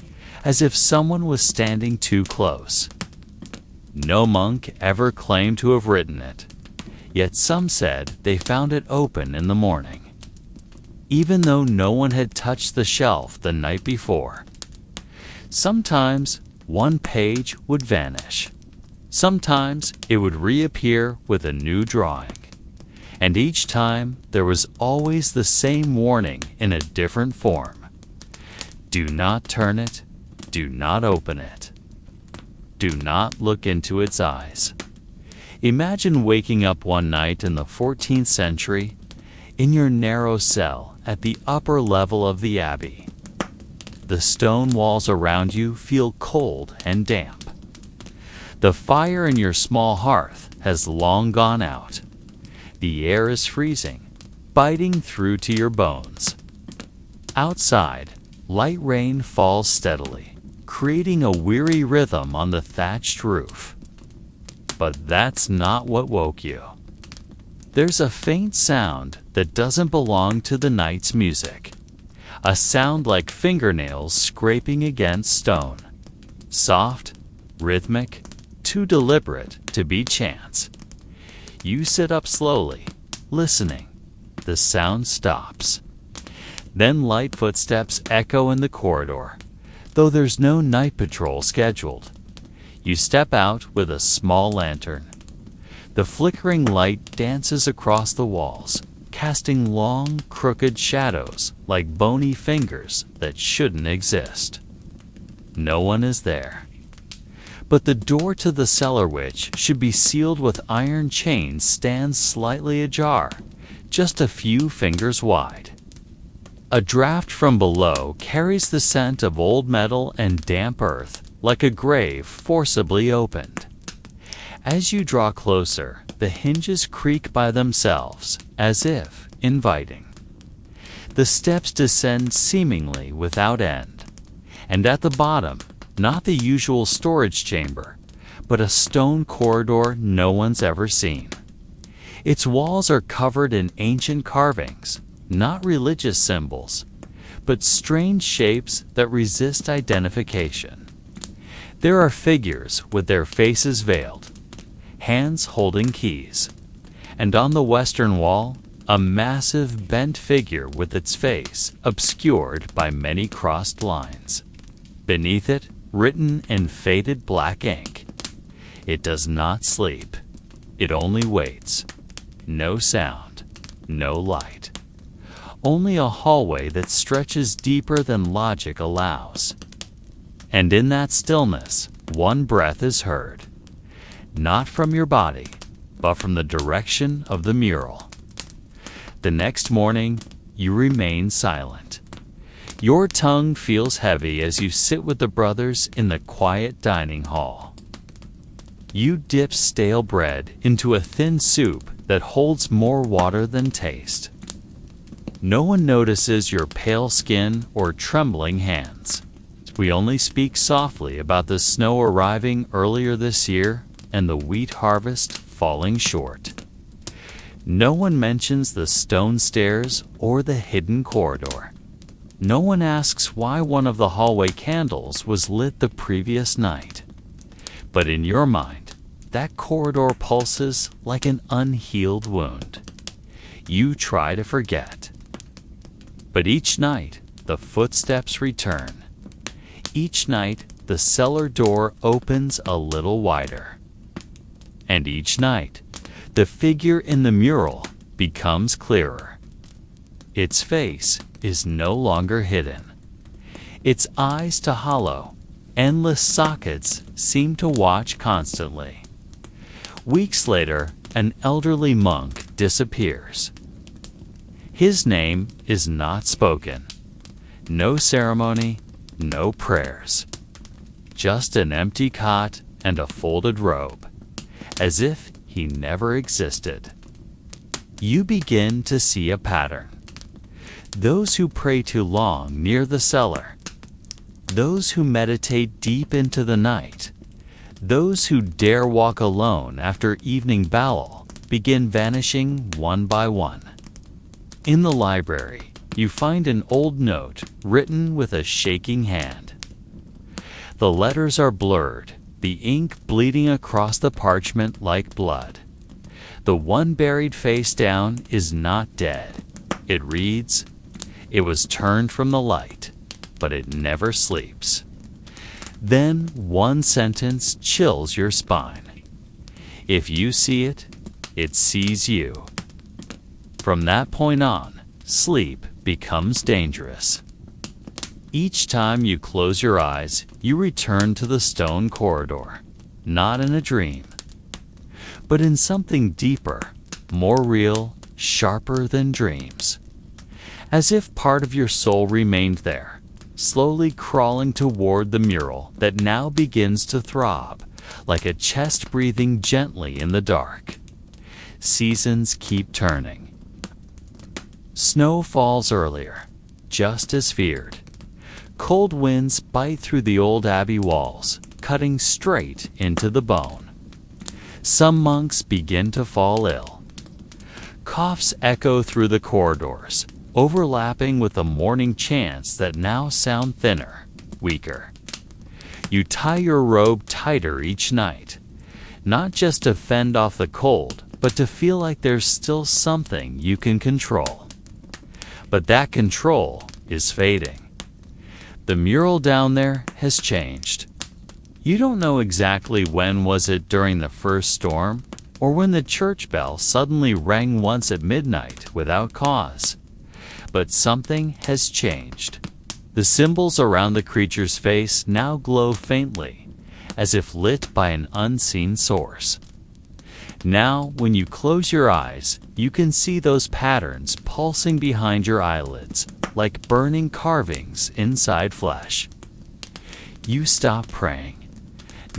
as if someone was standing too close. No monk ever claimed to have written it, yet some said they found it open in the morning, even though no one had touched the shelf the night before. Sometimes one page would vanish. Sometimes it would reappear with a new drawing. And each time there was always the same warning in a different form. Do not turn it. Do not open it. Do not look into its eyes. Imagine waking up one night in the 14th century in your narrow cell at the upper level of the abbey. The stone walls around you feel cold and damp. The fire in your small hearth has long gone out. The air is freezing, biting through to your bones. Outside, light rain falls steadily, creating a weary rhythm on the thatched roof. But that's not what woke you. There's a faint sound that doesn't belong to the night's music. A sound like fingernails scraping against stone. Soft, rhythmic, too deliberate to be chance. You sit up slowly, listening. The sound stops. Then light footsteps echo in the corridor, though there's no night patrol scheduled. You step out with a small lantern. The flickering light dances across the walls, casting long, crooked shadows like bony fingers that shouldn't exist. No one is there. But the door to the cellar, which should be sealed with iron chains, stands slightly ajar, just a few fingers wide. A draft from below carries the scent of old metal and damp earth, like a grave forcibly opened. As you draw closer, the hinges creak by themselves, as if inviting. The steps descend seemingly without end, and at the bottom, not the usual storage chamber, but a stone corridor no one's ever seen. Its walls are covered in ancient carvings, not religious symbols, but strange shapes that resist identification. There are figures with their faces veiled, hands holding keys, and on the western wall, a massive bent figure with its face obscured by many crossed lines. Beneath it, written in faded black ink, it does not sleep. It only waits. No sound, no light. Only a hallway that stretches deeper than logic allows. And in that stillness, one breath is heard. Not from your body, but from the direction of the mural. The next morning, you remain silent. Your tongue feels heavy as you sit with the brothers in the quiet dining hall. You dip stale bread into a thin soup that holds more water than taste. No one notices your pale skin or trembling hands. We only speak softly about the snow arriving earlier this year and the wheat harvest falling short. No one mentions the stone stairs or the hidden corridor. No one asks why one of the hallway candles was lit the previous night. But in your mind, that corridor pulses like an unhealed wound. You try to forget. But each night, the footsteps return. Each night, the cellar door opens a little wider. And each night, the figure in the mural becomes clearer. Its face is no longer hidden. Its eyes to hollow, endless sockets seem to watch constantly. Weeks later, an elderly monk disappears. His name is not spoken. No ceremony, no prayers. Just an empty cot and a folded robe, as if he never existed. You begin to see a pattern. Those who pray too long near the cellar, those who meditate deep into the night, those who dare walk alone after evening bowel begin vanishing one by one. In the library, you find an old note written with a shaking hand. The letters are blurred, the ink bleeding across the parchment like blood. The one buried face down is not dead. It reads, "It was turned from the light, but it never sleeps." Then one sentence chills your spine. If you see it, it sees you. From that point on, sleep becomes dangerous. Each time you close your eyes, you return to the stone corridor, not in a dream, but in something deeper, more real, sharper than dreams. As if part of your soul remained there, slowly crawling toward the mural that now begins to throb, like a chest breathing gently in the dark. Seasons keep turning. Snow falls earlier, just as feared. Cold winds bite through the old abbey walls, cutting straight into the bone. Some monks begin to fall ill. Coughs echo through the corridors, overlapping with the morning chants that now sound thinner, weaker. You tie your robe tighter each night, not just to fend off the cold, but to feel like there's still something you can control. But that control is fading. The mural down there has changed. You don't know exactly when was it during the first storm, or when the church bell suddenly rang once at midnight without cause. But something has changed. The symbols around the creature's face now glow faintly, as if lit by an unseen source. Now, when you close your eyes, you can see those patterns pulsing behind your eyelids, like burning carvings inside flesh. You stop praying,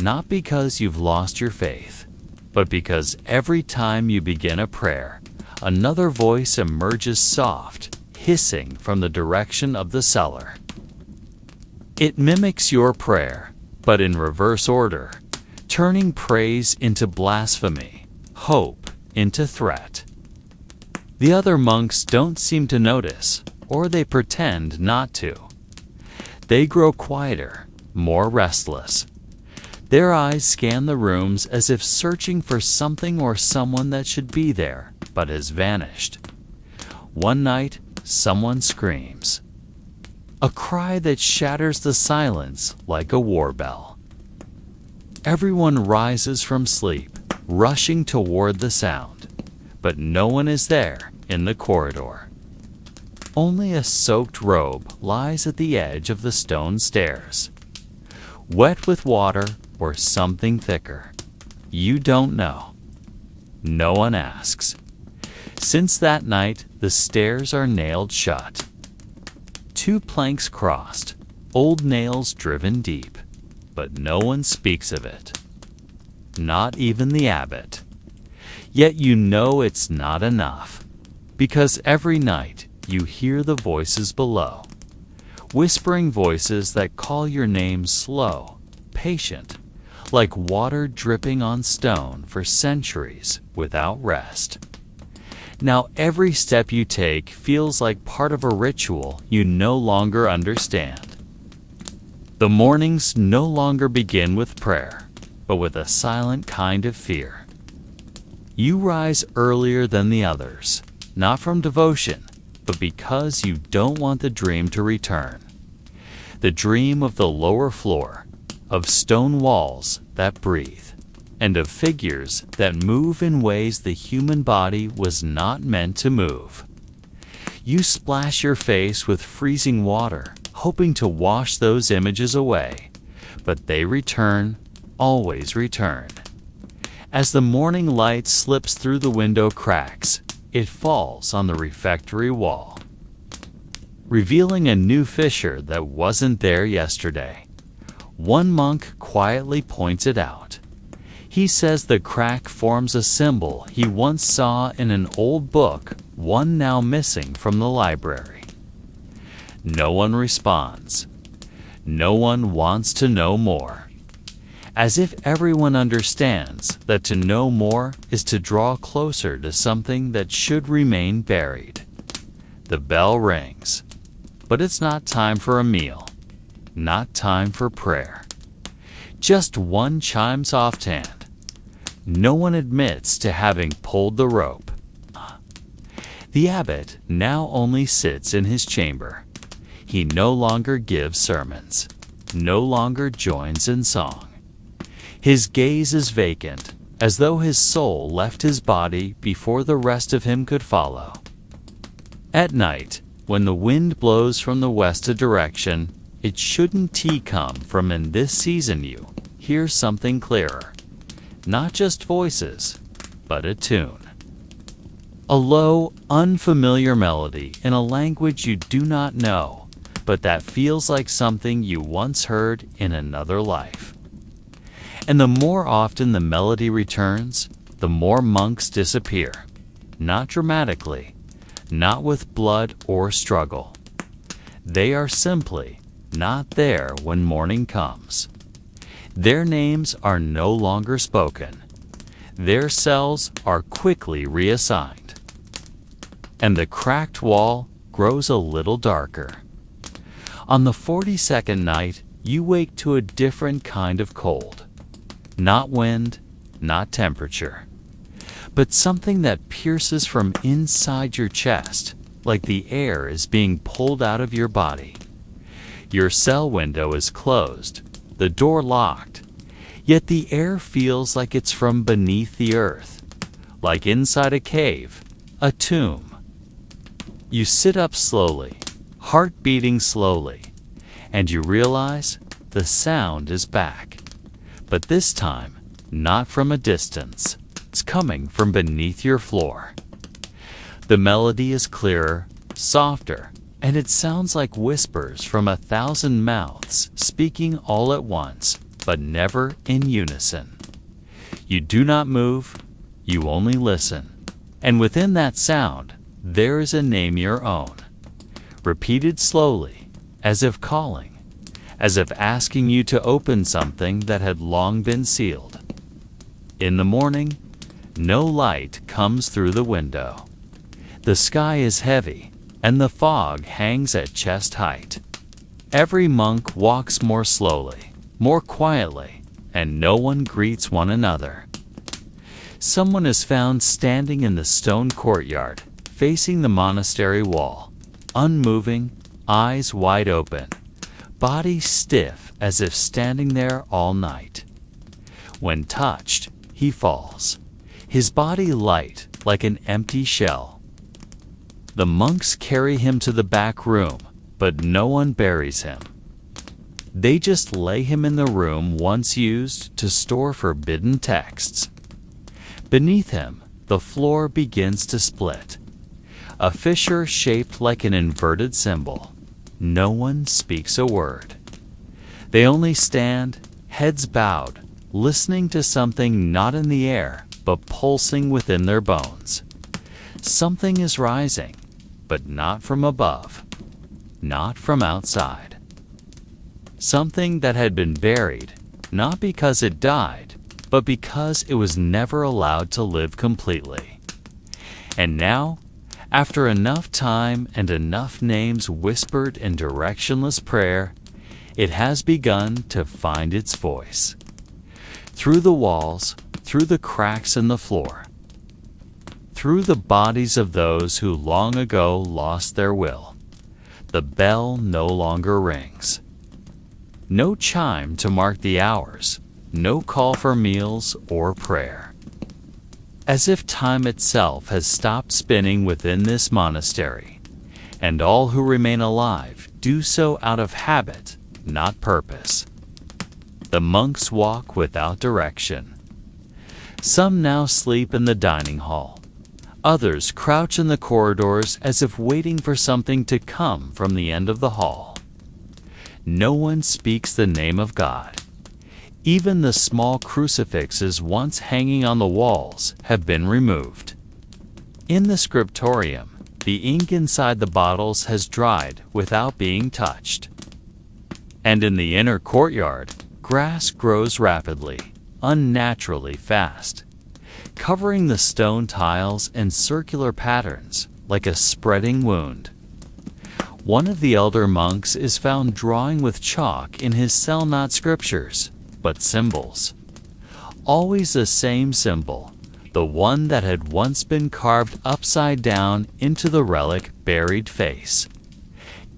not because you've lost your faith, but because every time you begin a prayer, another voice emerges soft, hissing from the direction of the cellar. It mimics your prayer, but in reverse order, turning praise into blasphemy, hope into threat. The other monks don't seem to notice, or they pretend not to. They grow quieter, more restless. Their eyes scan the rooms as if searching for something or someone that should be there, but has vanished. One night, someone screams. A cry that shatters the silence like a war bell. Everyone rises from sleep, rushing toward the sound, but no one is there in the corridor. Only a soaked robe lies at the edge of the stone stairs. Wet with water or something thicker. You don't know. No one asks. Since that night, the stairs are nailed shut. 2 planks crossed, old nails driven deep, but no one speaks of it. Not even the abbot. Yet you know it's not enough, because every night you hear the voices below, whispering voices that call your name slow, patient, like water dripping on stone for centuries without rest. Now every step you take feels like part of a ritual you no longer understand. The mornings no longer begin with prayer, but with a silent kind of fear. You rise earlier than the others, not from devotion, but because you don't want the dream to return. The dream of the lower floor, of stone walls that breathe, and of figures that move in ways the human body was not meant to move. You splash your face with freezing water, hoping to wash those images away, but they return, always return. As the morning light slips through the window cracks, it falls on the refectory wall, revealing a new fissure that wasn't there yesterday. One monk quietly points it out. He says the crack forms a symbol he once saw in an old book, one now missing from the library. No one responds. No one wants to know more. As if everyone understands that to know more is to draw closer to something that should remain buried. The bell rings, but it's not time for a meal, not time for prayer. Just one chimes offhand. No one admits to having pulled the rope. The abbot now only sits in his chamber. He no longer gives sermons, no longer joins in song. His gaze is vacant, as though his soul left his body before the rest of him could follow. At night, when the wind blows from the west direction, it shouldn't come from in this season you hear something clearer. Not just voices, but a tune. A low, unfamiliar melody in a language you do not know, but that feels like something you once heard in another life. And the more often the melody returns, the more monks disappear. Not dramatically, not with blood or struggle. They are simply not there when morning comes. Their names are no longer spoken. Their cells are quickly reassigned. And the cracked wall grows a little darker. On the 42nd night, you wake to a different kind of cold. Not wind, not temperature, but something that pierces from inside your chest, like the air is being pulled out of your body. Your cell window is closed, the door locked, yet the air feels like it's from beneath the earth, like inside a cave, a tomb. You sit up slowly, heart beating slowly, and you realize the sound is back. But this time, not from a distance. It's coming from beneath your floor. The melody is clearer, softer, and it sounds like whispers from 1,000 mouths speaking all at once, but never in unison. You do not move, you only listen. And within that sound, there is a name your own, repeated slowly, as if calling, as if asking you to open something that had long been sealed. In the morning, no light comes through the window. The sky is heavy, and the fog hangs at chest height. Every monk walks more slowly, more quietly, and no one greets one another. Someone is found standing in the stone courtyard, facing the monastery wall, unmoving, eyes wide open, body stiff as if standing there all night. When touched, he falls, his body light like an empty shell. The monks carry him to the back room, but no one buries him. They just lay him in the room once used to store forbidden texts. Beneath him, the floor begins to split. A fissure shaped like an inverted symbol. No one speaks a word. They only stand, heads bowed, listening to something not in the air, but pulsing within their bones. Something is rising, but not from above, not from outside. Something that had been buried, not because it died, but because it was never allowed to live completely. And now, after enough time and enough names whispered in directionless prayer, it has begun to find its voice. Through the walls, through the cracks in the floor, through the bodies of those who long ago lost their will, the bell no longer rings. No chime to mark the hours, no call for meals or prayer. As if time itself has stopped spinning within this monastery, and all who remain alive do so out of habit, not purpose. The monks walk without direction. Some now sleep in the dining hall. Others crouch in the corridors as if waiting for something to come from the end of the hall. No one speaks the name of God. Even the small crucifixes once hanging on the walls have been removed. In the scriptorium, the ink inside the bottles has dried without being touched. And in the inner courtyard, grass grows rapidly, unnaturally fast, covering the stone tiles in circular patterns like a spreading wound. One of the elder monks is found drawing with chalk in his cell not scriptures, but symbols. Always the same symbol, the one that had once been carved upside down into the relic buried face.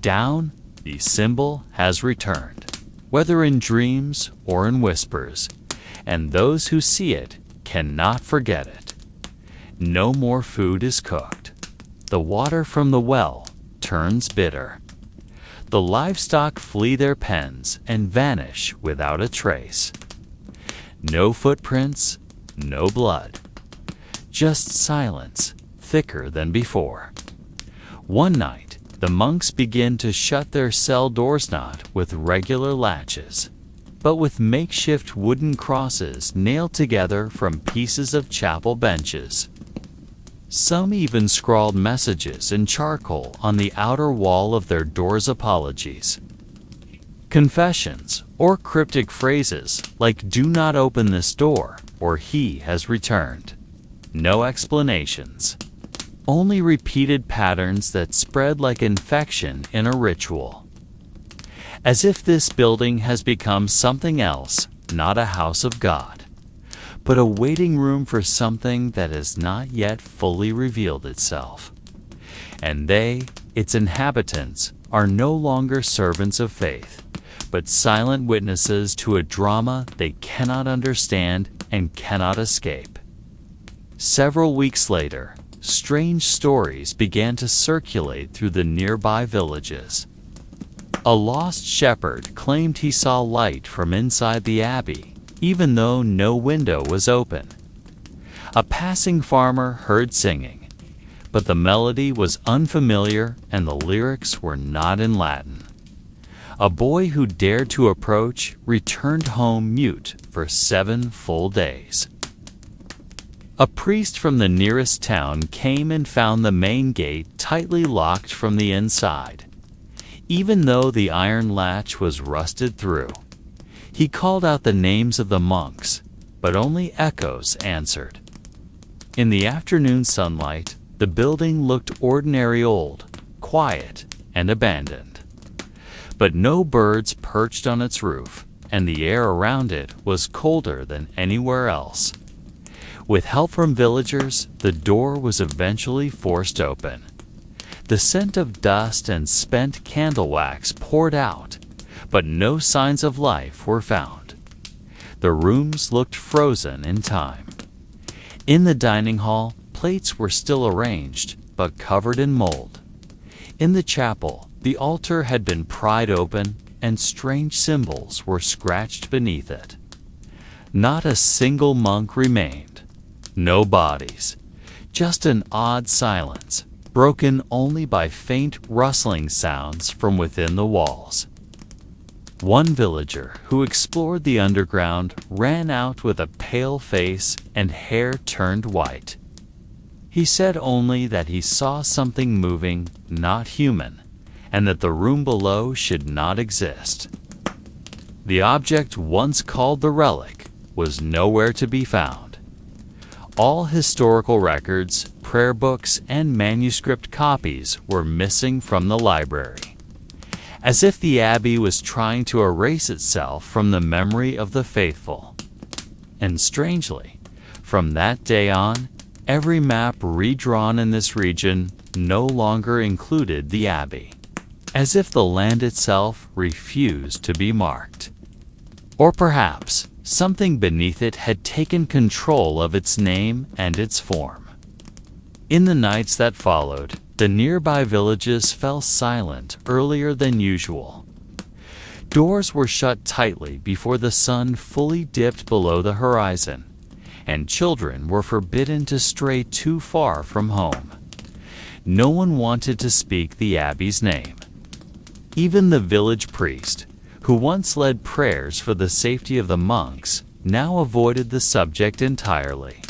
Down, the symbol has returned, whether in dreams or in whispers, and those who see it cannot forget it. No more food is cooked. The water from the well turns bitter. The livestock flee their pens and vanish without a trace. No footprints, no blood. Just silence, thicker than before. One night, the monks begin to shut their cell doors not with regular latches. but with makeshift wooden crosses nailed together from pieces of chapel benches. Some even scrawled messages in charcoal on the outer wall of their doors' apologies. Confessions or cryptic phrases like "Do not open this door" or "He has returned." No explanations. Only repeated patterns that spread like infection in a ritual. As if this building has become something else, not a house of God, but a waiting room for something that has not yet fully revealed itself. And they, its inhabitants, are no longer servants of faith, but silent witnesses to a drama they cannot understand and cannot escape. Several weeks later, strange stories began to circulate through the nearby villages. A lost shepherd claimed he saw light from inside the abbey, even though no window was open. A passing farmer heard singing, but the melody was unfamiliar and the lyrics were not in Latin. A boy who dared to approach returned home mute for 7 full days. A priest from the nearest town came and found the main gate tightly locked from the inside, even though the iron latch was rusted through. He called out the names of the monks, but only echoes answered. In the afternoon sunlight, the building looked ordinary, old, quiet, and abandoned. But no birds perched on its roof, and the air around it was colder than anywhere else. With help from villagers, the door was eventually forced open. The scent of dust and spent candle wax poured out, but no signs of life were found. The rooms looked frozen in time. In the dining hall, plates were still arranged, but covered in mold. In the chapel, the altar had been pried open, and strange symbols were scratched beneath it. Not a single monk remained. No bodies. Just an odd silence, broken only by faint rustling sounds from within the walls. One villager who explored the underground ran out with a pale face and hair turned white. He said only that he saw something moving, not human, and that the room below should not exist. The object once called the Relic was nowhere to be found. All historical records, prayer books, and manuscript copies were missing from the library, as if the abbey was trying to erase itself from the memory of the faithful. And strangely, from that day on, every map redrawn in this region no longer included the abbey, as if the land itself refused to be marked. Or perhaps something beneath it had taken control of its name and its form. In the nights that followed, the nearby villages fell silent earlier than usual. Doors were shut tightly before the sun fully dipped below the horizon, and children were forbidden to stray too far from home. No one wanted to speak the abbey's name. Even the village priest, who once led prayers for the safety of the monks, now avoided the subject entirely.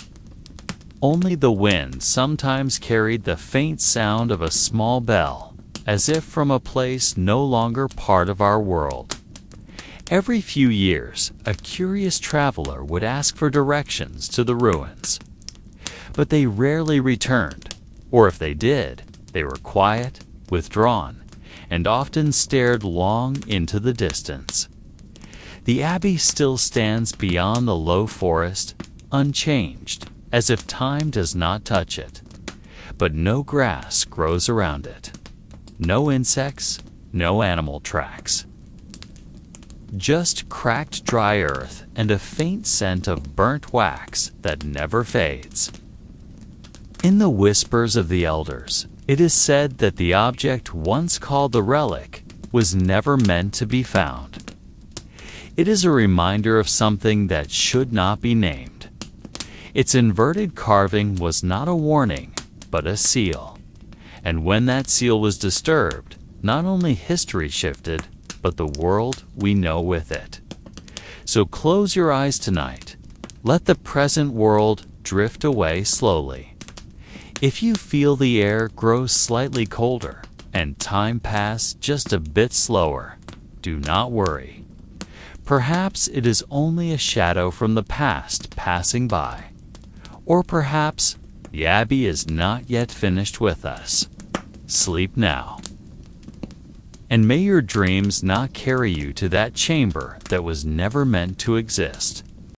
Only the wind sometimes carried the faint sound of a small bell, as if from a place no longer part of our world. Every few years, a curious traveler would ask for directions to the ruins. But they rarely returned, or if they did, they were quiet, withdrawn, and often stared long into the distance. The abbey still stands beyond the low forest, unchanged, as if time does not touch it. But no grass grows around it. No insects, no animal tracks. Just cracked dry earth and a faint scent of burnt wax that never fades. In the whispers of the elders, it is said that the object once called the Relic was never meant to be found. It is a reminder of something that should not be named. Its inverted carving was not a warning, but a seal. And when that seal was disturbed, not only history shifted, but the world we know with it. So close your eyes tonight. Let the present world drift away slowly. If you feel the air grow slightly colder and time pass just a bit slower, do not worry. Perhaps it is only a shadow from the past passing by. Or perhaps the Abbey is not yet finished with us. Sleep now. And may your dreams not carry you to that chamber that was never meant to exist.